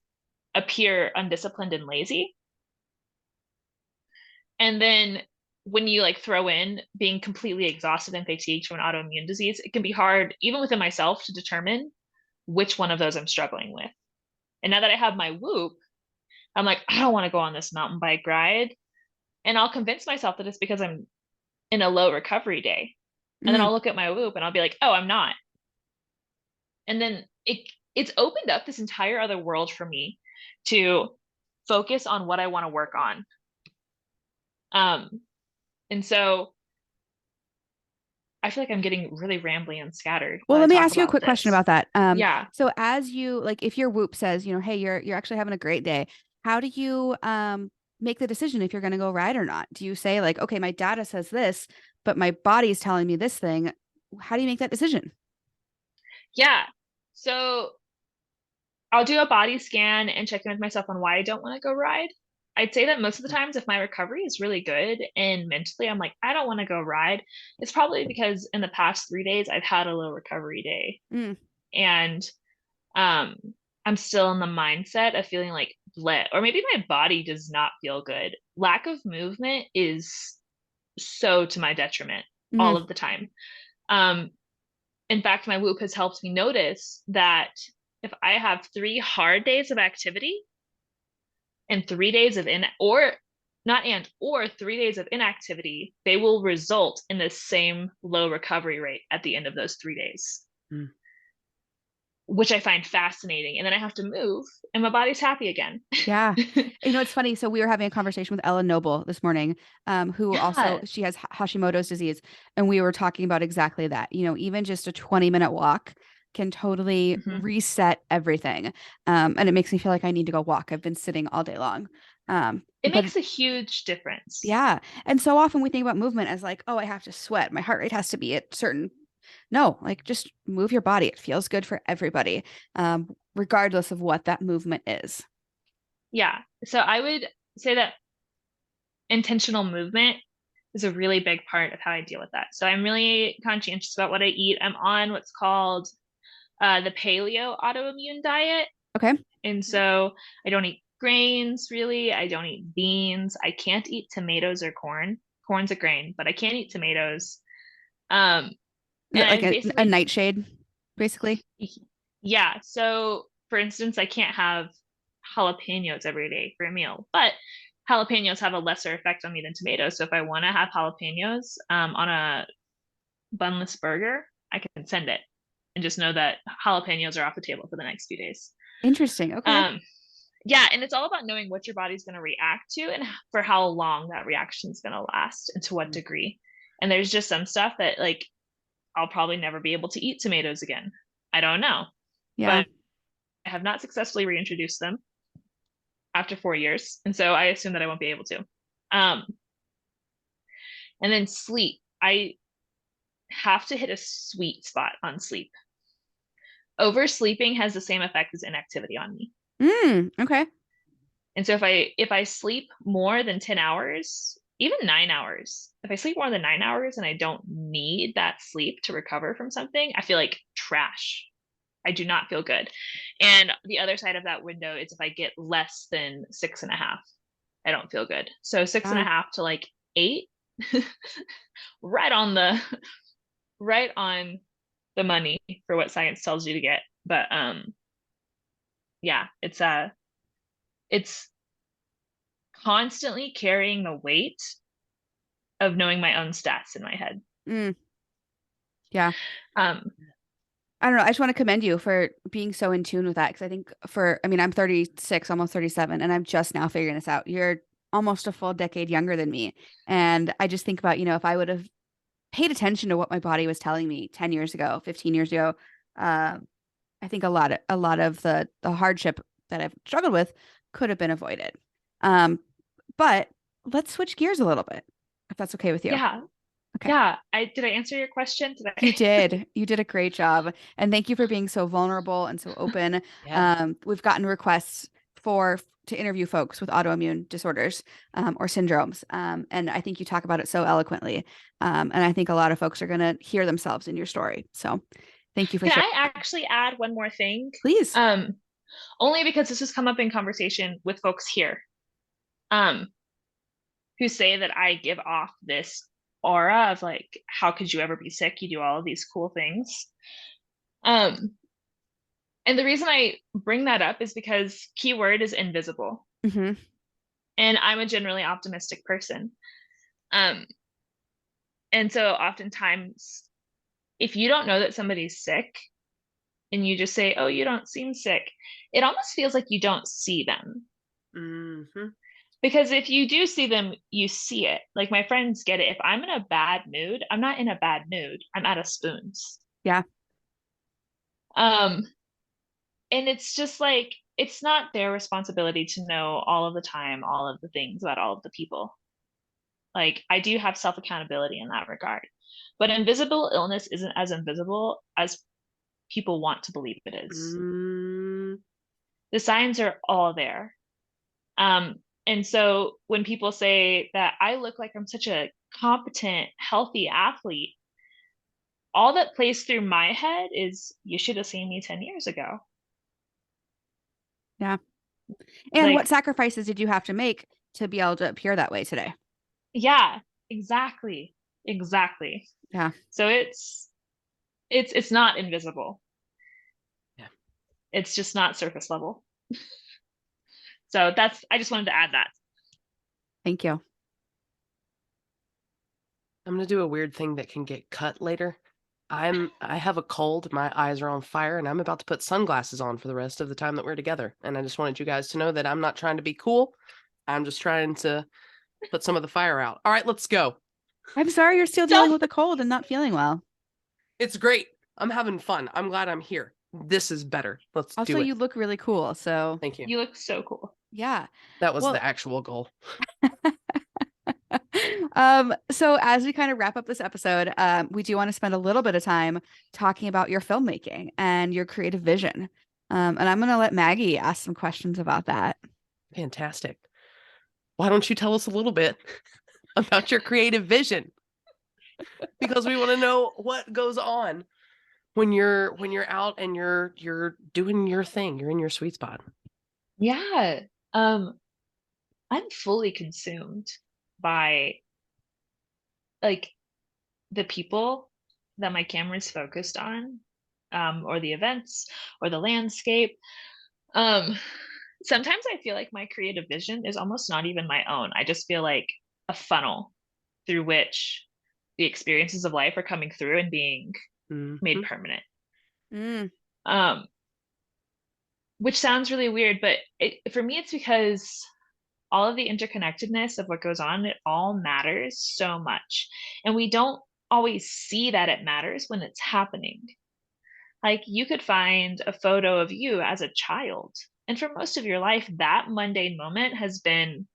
appear undisciplined and lazy. And then when you like throw in being completely exhausted and fatigued from an autoimmune disease, it can be hard, even within myself, to determine which one of those I'm struggling with. And now that I have my Whoop, I'm like, I don't want to go on this mountain bike ride. And I'll convince myself that it's because I'm in a low recovery day. And then mm. I'll look at my Whoop and I'll be like, oh, I'm not. And then it's opened up this entire other world for me to focus on what I want to work on. And so I feel like I'm getting really rambly and scattered Well, when I let me talk ask you a about quick question this. about that. Yeah. So as you like, if your Whoop says, hey, you're actually having a great day, how do you make the decision if you're going to go ride or not? Do you say like, okay, my data says this, but my body's telling me this thing? How do you make that decision? Yeah. So I'll do a body scan and check in with myself on why I don't want to go ride. I'd say that most of the times, if my recovery is really good and mentally I'm like, I don't want to go ride, it's probably because in the past 3 days I've had a low recovery day. Mm, And I'm still in the mindset of feeling like bleh, or maybe my body does not feel good. Lack of movement is so to my detriment all Mhm. of the time. Um, in fact, my Whoop has helped me notice that if I have 3 hard days of activity and 3 days of or not or 3 days of inactivity, they will result in the same low recovery rate at the end of those 3 days, Mm. which I find fascinating. And then I have to move and my body's happy again. Yeah. It's funny. So we were having a conversation with Ellen Noble this morning, who also, Yeah. she has Hashimoto's disease. And we were talking about exactly that. Even just a 20-minute walk can totally Mhm. reset everything. And it makes me feel like I need to go walk. I've been sitting all day long. It But makes a huge difference. yeah. And so often we think about movement as like, oh, I have to sweat. My heart rate has to be at certain. No, like just move your body. It feels good for everybody, regardless of what that movement is. Yeah. So I would say that intentional movement is a really big part of how I deal with that. So I'm really conscientious about what I eat. I'm on what's called the paleo autoimmune diet. Okay. And so I don't eat grains really. I don't eat beans. I can't eat tomatoes or corn. Corn's a grain, but I can't eat tomatoes. Um, and Like I a basically, nightshade, basically. yeah. So for instance, I can't have jalapenos every day for a meal, but jalapenos have a lesser effect on me than tomatoes. So if I want to have jalapenos on a bunless burger, I can send it and just know that jalapenos are off the table for the next few days. Interesting. Okay. Um, yeah, and it's all about knowing what your body's going to react to and for how long that reaction is going to last and to what degree. And there's just some stuff that like I'll probably never be able to eat tomatoes again. I don't know, Yeah. but I have not successfully reintroduced them after 4 years, and so I assume that I won't be able to. Um, and then sleep. I have to hit a sweet spot on sleep. Oversleeping has the same effect as inactivity on me. Okay. And so if I sleep more than 10 hours, even 9 hours, if I sleep more than 9 hours and I don't need that sleep to recover from something, I feel like trash. I do not feel good. And the other side of that window is if I get less than 6.5, I don't feel good. So six and a Wow. half to like 8, right on the right on the money for what science tells you to get. But yeah, it's constantly carrying the weight of knowing my own stats in my head. Mm, yeah. Um, I don't know. I just want to commend you for being so in tune with that. Cause I think I'm 36, almost 37, and I'm just now figuring this out. You're almost a full decade younger than me. And I just think about, if I would have paid attention to what my body was telling me 10 years ago, 15 years ago, uh, I think a lot of the hardship that I've struggled with could have been avoided. Um, but let's switch gears a little bit, if that's okay with you. yeah, Okay. yeah. I answer your question? Did You I? did. You did a great job. And thank you for being so vulnerable and so open. Yeah. We've gotten requests to interview folks with autoimmune disorders or syndromes. And I think you talk about it so eloquently. And I think a lot of folks are going to hear themselves in your story. So thank you for Can sharing. I actually add one more thing? Please. Um, Only because this has come up in conversation with folks here, um, who say that I give off this aura of like, how could you ever be sick? You do all of these cool things. Um, and the reason I bring that up is because keyword is invisible. Hmm. And I'm a generally optimistic person. Um, and so oftentimes, if you don't know that somebody's sick and you just say, oh, you don't seem sick, it almost feels like you don't see them. Mm-hmm. Because if you do see them, you see it. Like my friends get it. If I'm in a bad mood, I'm not in a bad mood. I'm out of spoons. Yeah. Um, and it's just like it's not their responsibility to know all of the time, all of the things about all of the people. Like I do have self accountability in that regard. But invisible illness isn't as invisible as people want to believe it is. Mm-hmm. The signs are all there. And so when people say that I look like I'm such a competent, healthy athlete, all that plays through my head is you should have seen me 10 years ago. Yeah. And Like, what sacrifices did you have to make to be able to appear that way today? yeah, exactly. Exactly. Yeah. So it's not invisible. Yeah. It's just not surface level. So I just wanted to add that. Thank you. I'm gonna do a weird thing that can get cut later. I have a cold, my eyes are on fire, and I'm about to put sunglasses on for the rest of the time that we're together. And I just wanted you guys to know that I'm not trying to be cool. I'm just trying to put some of the fire out. All right, let's go. I'm sorry you're still dealing with a cold and not feeling well. It's great. I'm having fun. I'm glad I'm here. This is better. Let's Also, do it. you look really cool. So Thank you. You look so cool. yeah. That was Well, the actual goal. So as we kind of wrap up this episode, we do want to spend a little bit of time talking about your filmmaking and your creative vision. And I'm going to let Maggie ask some questions about that. Fantastic. Why don't you tell us a little bit about your creative vision? Because we want to know what goes on when you're out and you're doing your thing. You're in your sweet spot. Yeah. I'm fully consumed by like the people that my camera is focused on, or the events or the landscape. Um, Sometimes I feel like my creative vision is almost not even my own. I just feel like a funnel through which the experiences of life are coming through and being made permanent. Mm. Which sounds really weird, but for me, it's because all of the interconnectedness of what goes on, it all matters so much. And we don't always see that it matters when it's happening. Like you could find a photo of you as a child, and for most of your life, that mundane moment has been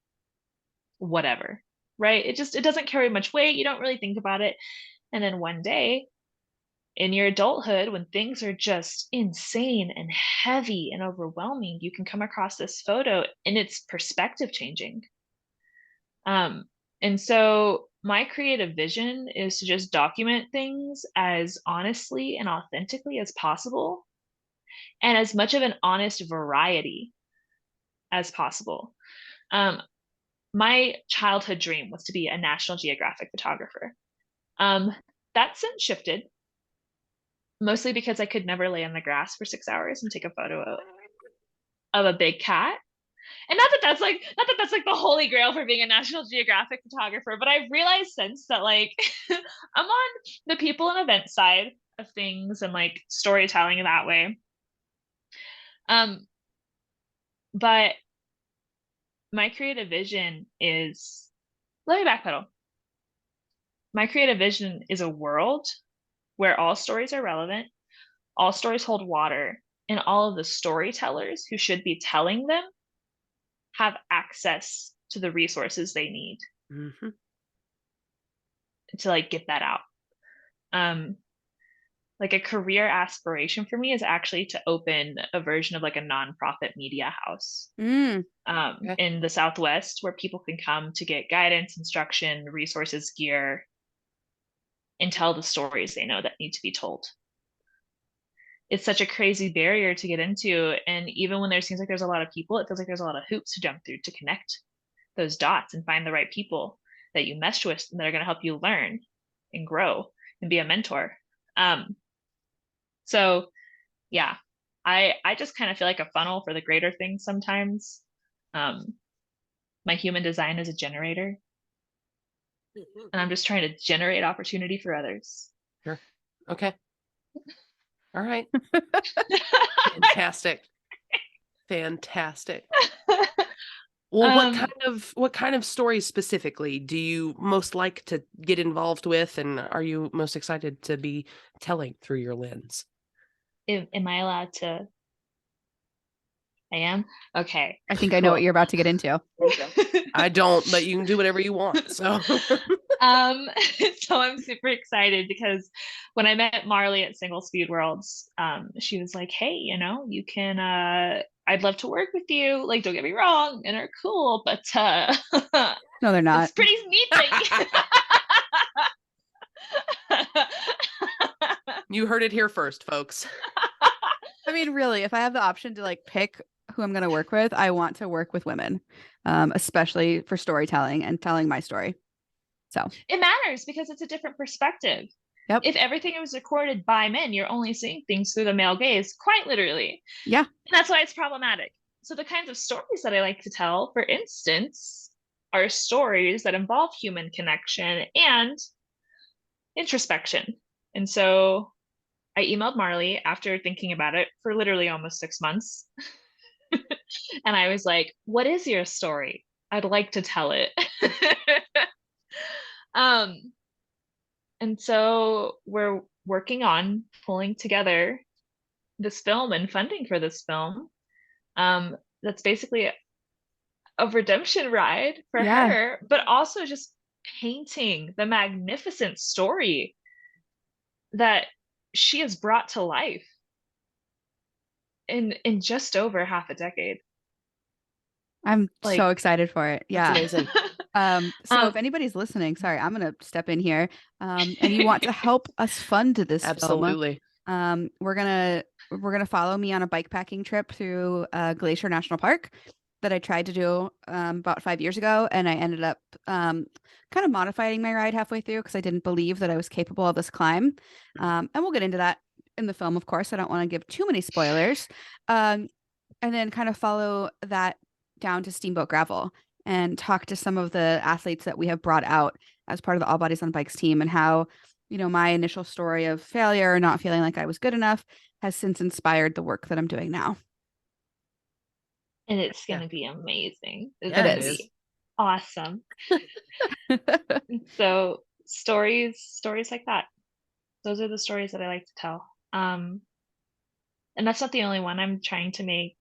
whatever, right? It doesn't carry much weight. You don't really think about it. And then one day in your adulthood, when things are just insane and heavy and overwhelming, you can come across this photo and it's perspective changing. And so my creative vision is to just document things as honestly and authentically as possible, and as much of an honest variety as possible. My childhood dream was to be a National Geographic photographer. That's since shifted, mostly because I could never lay on the grass for 6 hours and take a photo of a big cat. And not that that's like the holy grail for being a National Geographic photographer, but I've realized since that like I'm on the people and event side of things and like storytelling that way. But my creative vision is, let me backpedal. My creative vision is a world where all stories are relevant, all stories hold water, and all of the storytellers who should be telling them have access to the resources they need to like get that out. Like a career aspiration for me is actually to open a version of like a nonprofit media house in the Southwest where people can come to get guidance, instruction, resources, gear, and tell the stories they know that need to be told. It's such a crazy barrier to get into. And even when there seems like there's a lot of people, it feels like there's a lot of hoops to jump through to connect those dots and find the right people that you mesh with and that are going to help you learn and grow and be a mentor. So yeah, I just kind of feel like a funnel for the greater things sometimes. My human design is a generator, and I'm just trying to generate opportunity for others. Sure. Okay. All right. Fantastic. Fantastic. Well, what kind of stories specifically do you most like to get involved with, and are you most excited to be telling through your lens? Am I allowed to? I am? Okay. I think I know what you're about to get into. I don't, but you can do whatever you want. So so I'm super excited because when I met Marley at Single Speed Worlds, she was like, hey, you can I'd love to work with you. Like, don't get me wrong, and are cool, but no, they're not. It's pretty neat that you heard it here first, folks. I mean, really, if I have the option to like pick who I'm going to work with, I want to work with women, especially for storytelling and telling my story. So it matters because it's a different perspective. Yep. If everything was recorded by men, you're only seeing things through the male gaze, quite literally. Yeah. And that's why it's problematic. So the kinds of stories that I like to tell, for instance, are stories that involve human connection and introspection. And so I emailed Marley after thinking about it for literally almost 6 months. And I was like, what is your story? I'd like to tell it. And so we're working on pulling together this film and funding for this film. That's basically a redemption ride for her, but also just painting the magnificent story that she has brought to life in just over half a decade. I'm so excited for it. Yeah. That's amazing. So if anybody's listening, sorry, I'm going to step in here. And you want to help us fund this Absolutely. film, we're going to follow me on a bikepacking trip through Glacier National Park that I tried to do about 5 years ago. And I ended up kind of modifying my ride halfway through because I didn't believe that I was capable of this climb. And we'll get into that in the film, of course. I don't want to give too many spoilers. And then kind of follow that down to Steamboat Gravel and talk to some of the athletes that we have brought out as part of the All Bodies on Bikes team, and how, you know, my initial story of failure, not feeling like I was good enough, has since inspired the work that I'm doing now. And it's going to be amazing. It's Yeah, going it to is. be awesome. So stories like that. Those are the stories that I like to tell. And that's not the only one. I'm trying to make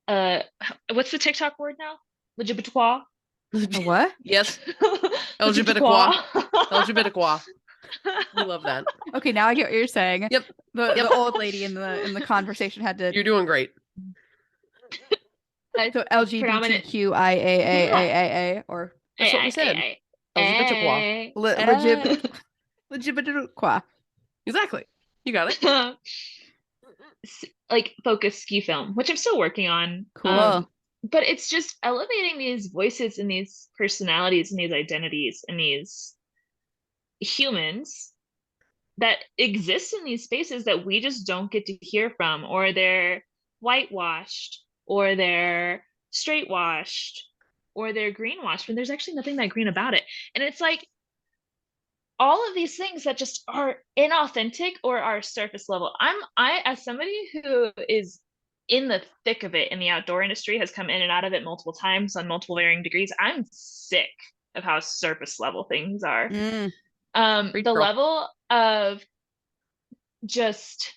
what's the TikTok word now? LGBTQ. A what? Yes. LGBTQ. LGBTQ. We love that. Okay, now I get what you're saying. Yep. The old lady in the conversation had to. You're doing great. So LGBTQIAAAA, or that's what we said. LGBTQ. LGBTQ. Exactly. You got it. Like focus ski film, which I'm still working on. Cool. But it's just elevating these voices and these personalities and these identities and these humans that exist in these spaces that we just don't get to hear from, or they're whitewashed, or they're straight washed, or they're greenwashed when there's actually nothing that green about it. And it's like all of these things that just are inauthentic or are surface level. I as somebody who is in the thick of it in the outdoor industry, has come in and out of it multiple times on multiple varying degrees, I'm sick of how surface level things are. The level of just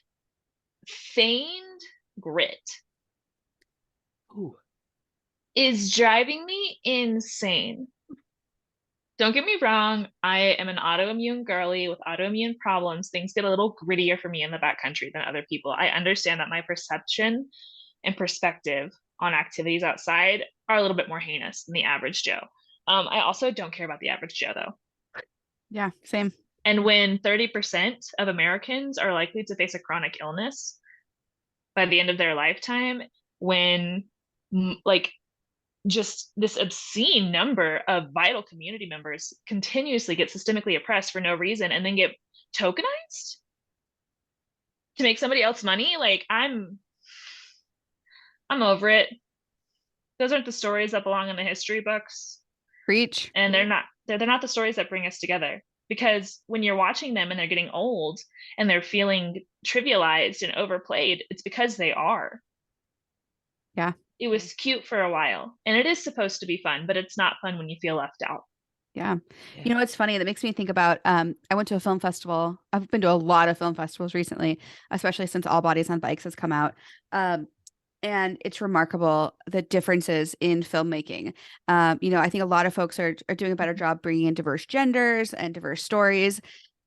feigned grit is driving me insane. Don't get me wrong, I am an autoimmune girly with autoimmune problems. Things get a little grittier for me in the backcountry than other people. I understand that my perception and perspective on activities outside are a little bit more heinous than the average Joe. I also don't care about the average Joe, though. Yeah, same. And when 30% of Americans are likely to face a chronic illness by the end of their lifetime, when just this obscene number of vital community members continuously get systemically oppressed for no reason and then get tokenized to make somebody else money, like I'm over it. Those aren't the stories that belong in the history books. Preach. And they're not the stories that bring us together, because when you're watching them and they're getting old and they're feeling trivialized and overplayed, it's because they are. Yeah. It was cute for a while, and it is supposed to be fun, but it's not fun when you feel left out. Yeah. You know, it's funny. That makes me think about, I went to a film festival. I've been to a lot of film festivals recently, especially since All Bodies on Bikes has come out. And it's remarkable the differences in filmmaking. You know, I think a lot of folks are doing a better job bringing in diverse genders and diverse stories.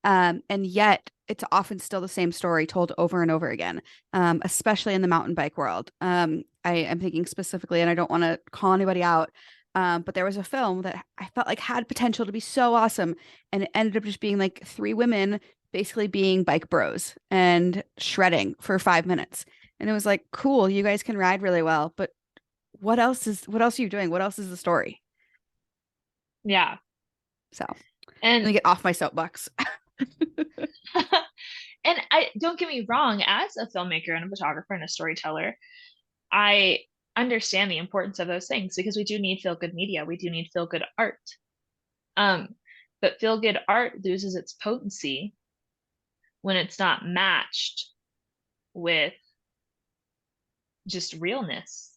And yet it's often still the same story told over and over again, especially in the mountain bike world. I am thinking specifically, and I don't want to call anybody out, but there was a film that I felt like had potential to be so awesome. And it ended up just being like 3 women basically being bike bros and shredding for 5 minutes. And it was like, cool, you guys can ride really well, but what else are you doing? What else is the story? Yeah. So let And me get off my soapbox. and I don't get me wrong, as a filmmaker and a photographer and a storyteller, I understand the importance of those things because we do need feel good media. We do need feel good art. But feel good art loses its potency when it's not matched with just realness.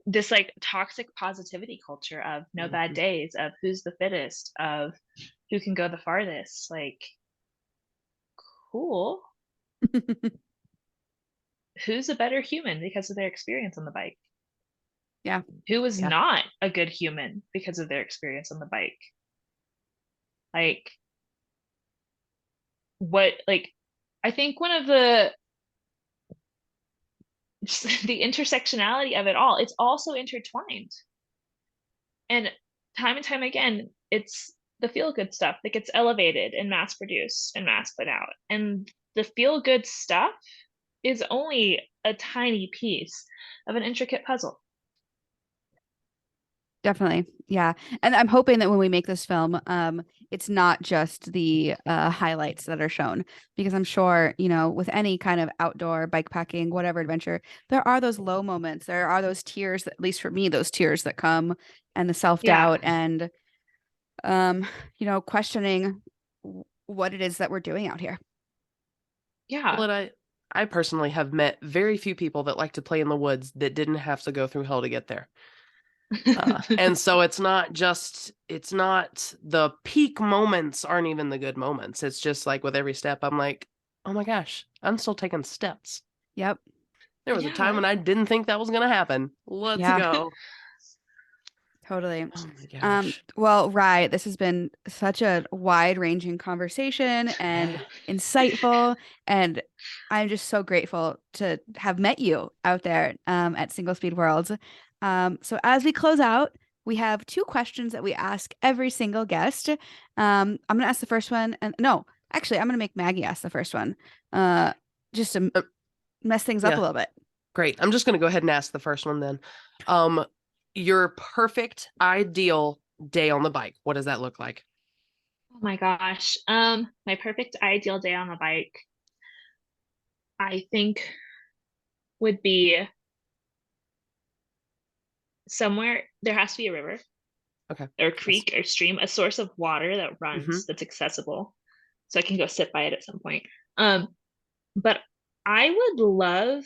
This like toxic positivity culture of no bad days, of who's the fittest, of who can go the farthest. Like, cool. Who's a better human because of their experience on the bike? Yeah. Who is Yeah. not a good human because of their experience on the bike? Like, what, like, I think one of the just the intersectionality of it all, it's also intertwined. And time again, it's the feel good stuff that gets elevated and mass produced and mass put out. And the feel good stuff is only a tiny piece of an intricate puzzle. Definitely. Yeah. And I'm hoping that when we make this film, it's not just the highlights that are shown, because I'm sure, you know, with any kind of outdoor bike packing, whatever adventure, there are those low moments. There are those tears, that, at least for me, those tears that come, and the self-doubt and you know, questioning what it is that we're doing out here. Yeah. Well, and I personally have met very few people that like to play in the woods that didn't have to go through hell to get there. And so it's not the peak moments aren't even the good moments. It's just like with every step, I'm like, oh my gosh, I'm still taking steps. Yep. There was a time Yeah. when I didn't think that was going to happen. Let's Yeah. go. Totally. Oh my gosh. Well, Ri, this has been such a wide-ranging conversation and insightful, and I'm just so grateful to have met you out there at Single Speed Worlds. So as we close out, we have two questions that we ask every single guest. I'm gonna ask the first one, and no, actually, I'm gonna make Maggie ask the first one, just to mess things up a Yeah. little bit. Great. I'm just going to go ahead and ask the first one then. Your perfect ideal day on the bike. What does that look like? Oh my gosh. My perfect ideal day on the bike, I think, would be somewhere there has to be a river Okay. or Yes. creek or stream, a source of water that runs Mhm. that's accessible. So I can go sit by it at some point. But I would love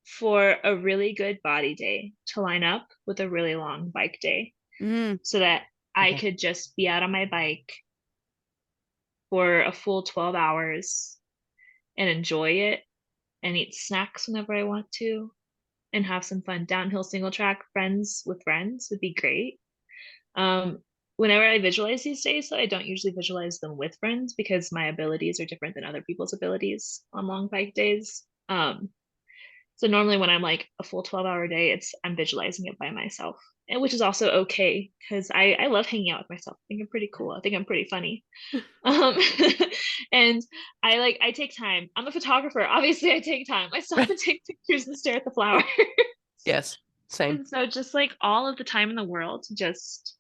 for a really good body day to line up with a really long bike day Mm, so that I Okay. could just be out on my bike for a full 12 hours and enjoy it and eat snacks whenever I want to and have some fun. Downhill single track friends with friends would be great. Um, Whenever I visualize these days, I don't usually visualize them with friends because my abilities are different than other people's abilities on long bike days. So normally when I'm like a full 12-hour day, I'm visualizing it by myself. And which is also okay because I love hanging out with myself. I think I'm pretty cool. I think I'm pretty funny. Um, and I take time. I'm a photographer. Obviously, I take time. I stop and take pictures and stare at the flowers. Yes. Same. And so just like all of the time in the world to just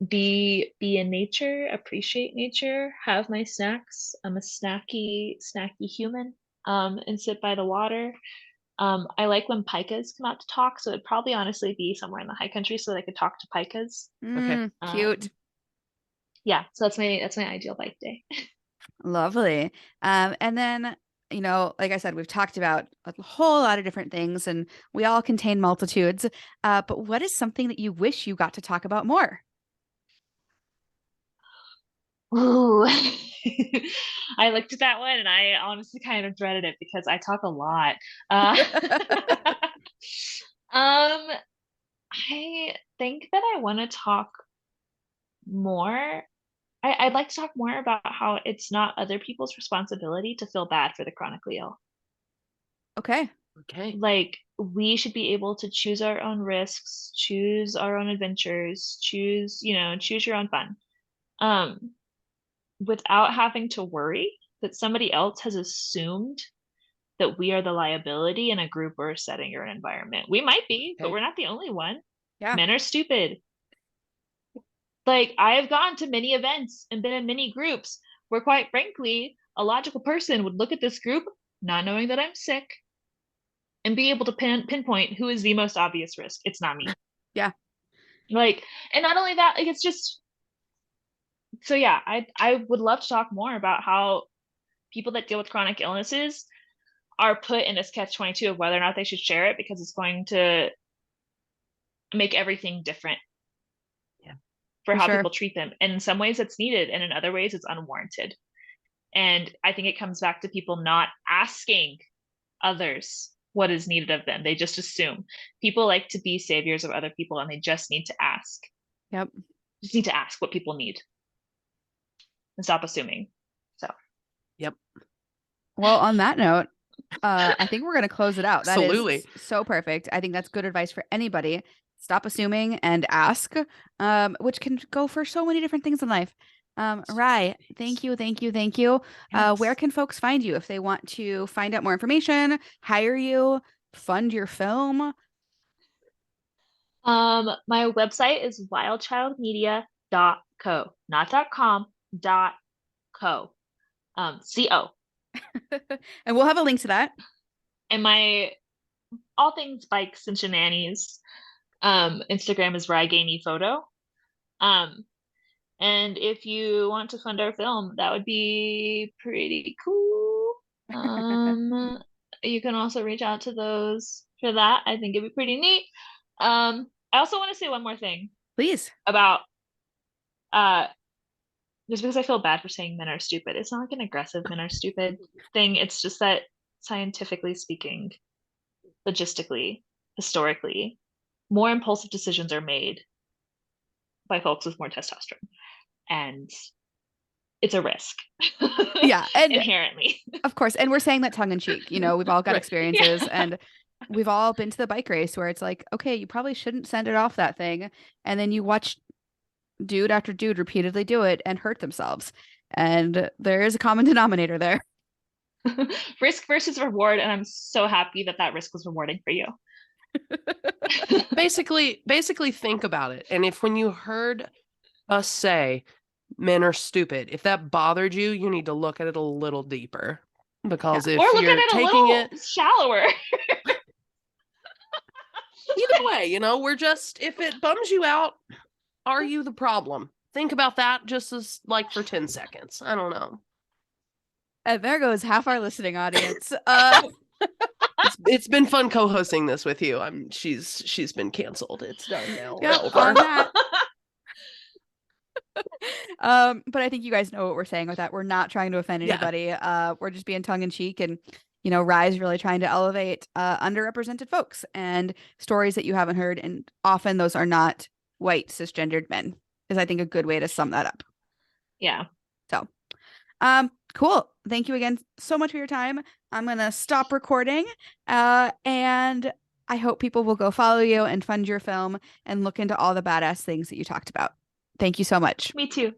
be in nature, appreciate nature, have my snacks. I'm a snacky human. And sit by the water. I like when pikas come out to talk, so it'd probably honestly be somewhere in the high country so that I could talk to pikas. Okay. cute. Yeah, so that's my ideal bike day. Lovely. And then, you know, like I said, we've talked about a whole lot of different things and we all contain multitudes. But what is something that you wish you got to talk about more? Ooh. I looked at that one and I honestly kind of dreaded it because I talk a lot. Um, I think that I want to talk more. I'd like to talk more about how it's not other people's responsibility to feel bad for the chronically ill. Okay. Okay. Like we should be able to choose our own risks, choose our own adventures, choose your own fun. Um, Without having to worry. that somebody else has assumed that we are the liability in a group or a setting or an environment. We might be, but we're not the only one. Yeah. Men are stupid. Like, I have gone to many events and been in many groups where, quite frankly, a logical person would look at this group, not knowing that I'm sick, and be able to pinpoint who is the most obvious risk. It's not me. Yeah. Like, and not only that, like, it's just, so yeah, I would love to talk more about how people that deal with chronic illnesses are put in this catch-22 of whether or not they should share it, because it's going to make everything different for how people treat them. And in some ways it's needed, and in other ways it's unwarranted. And I think it comes back to people not asking others what is needed of them. They just assume. People like to be saviors of other people, and they just need to ask. Yep. Just need to ask what people need and stop assuming. So, yep. Well, on that note, I think we're going to close it out. That Absolutely. is so perfect. I think that's good advice for anybody. Stop assuming and ask, which can go for so many different things in life. Ri, thank you. yes. Where can folks find you if they want to find out more information, hire you, fund your film? My website is wildchildmedia.co, not .com, .co. CO. And we'll have a link to that. And my all things bikes and shenanigans. Instagram is Ri Ganey Photo. And if you want to fund our film, that would be pretty cool. You can also reach out to those for that. I think it'd be pretty neat. I also want to say one more thing. Please. About just because I feel bad for saying men are stupid. It's not like an aggressive men are stupid thing. It's just that scientifically speaking, logistically, historically, more impulsive decisions are made by folks with more testosterone. And it's a risk. Yeah. And inherently. Of course. And we're saying that tongue in cheek. You know, we've all got Right. experiences Yeah. and we've all been to the bike race where it's like, okay, you probably shouldn't send it off that thing. And then you watch dude after dude repeatedly do it and hurt themselves. And there is a common denominator there. Risk versus reward. And I'm so happy that that risk was rewarding for you. basically think about it. And if when you heard us say men are stupid, if that bothered you, you need to look at it a little deeper, because if or look you're at it a taking little it shallower. either way, you know, we're just, if it bums you out, are you the problem? Think about that just as like for 10 seconds. I don't know. And there goes half our listening audience. It's been fun co-hosting this with you. She's been canceled. It's done now. Yep, Over. on that. But I think you guys know what we're saying with that. We're not trying to offend anybody. We're just being tongue in cheek, and you know, Ri's really trying to elevate underrepresented folks and stories that you haven't heard, and often those are not white cisgendered men. Is I think a good way to sum that up. Yeah. So, cool. Thank you again so much for your time. I'm gonna stop recording, and I hope people will go follow you and fund your film and look into all the badass things that you talked about. Thank you so much. Me too.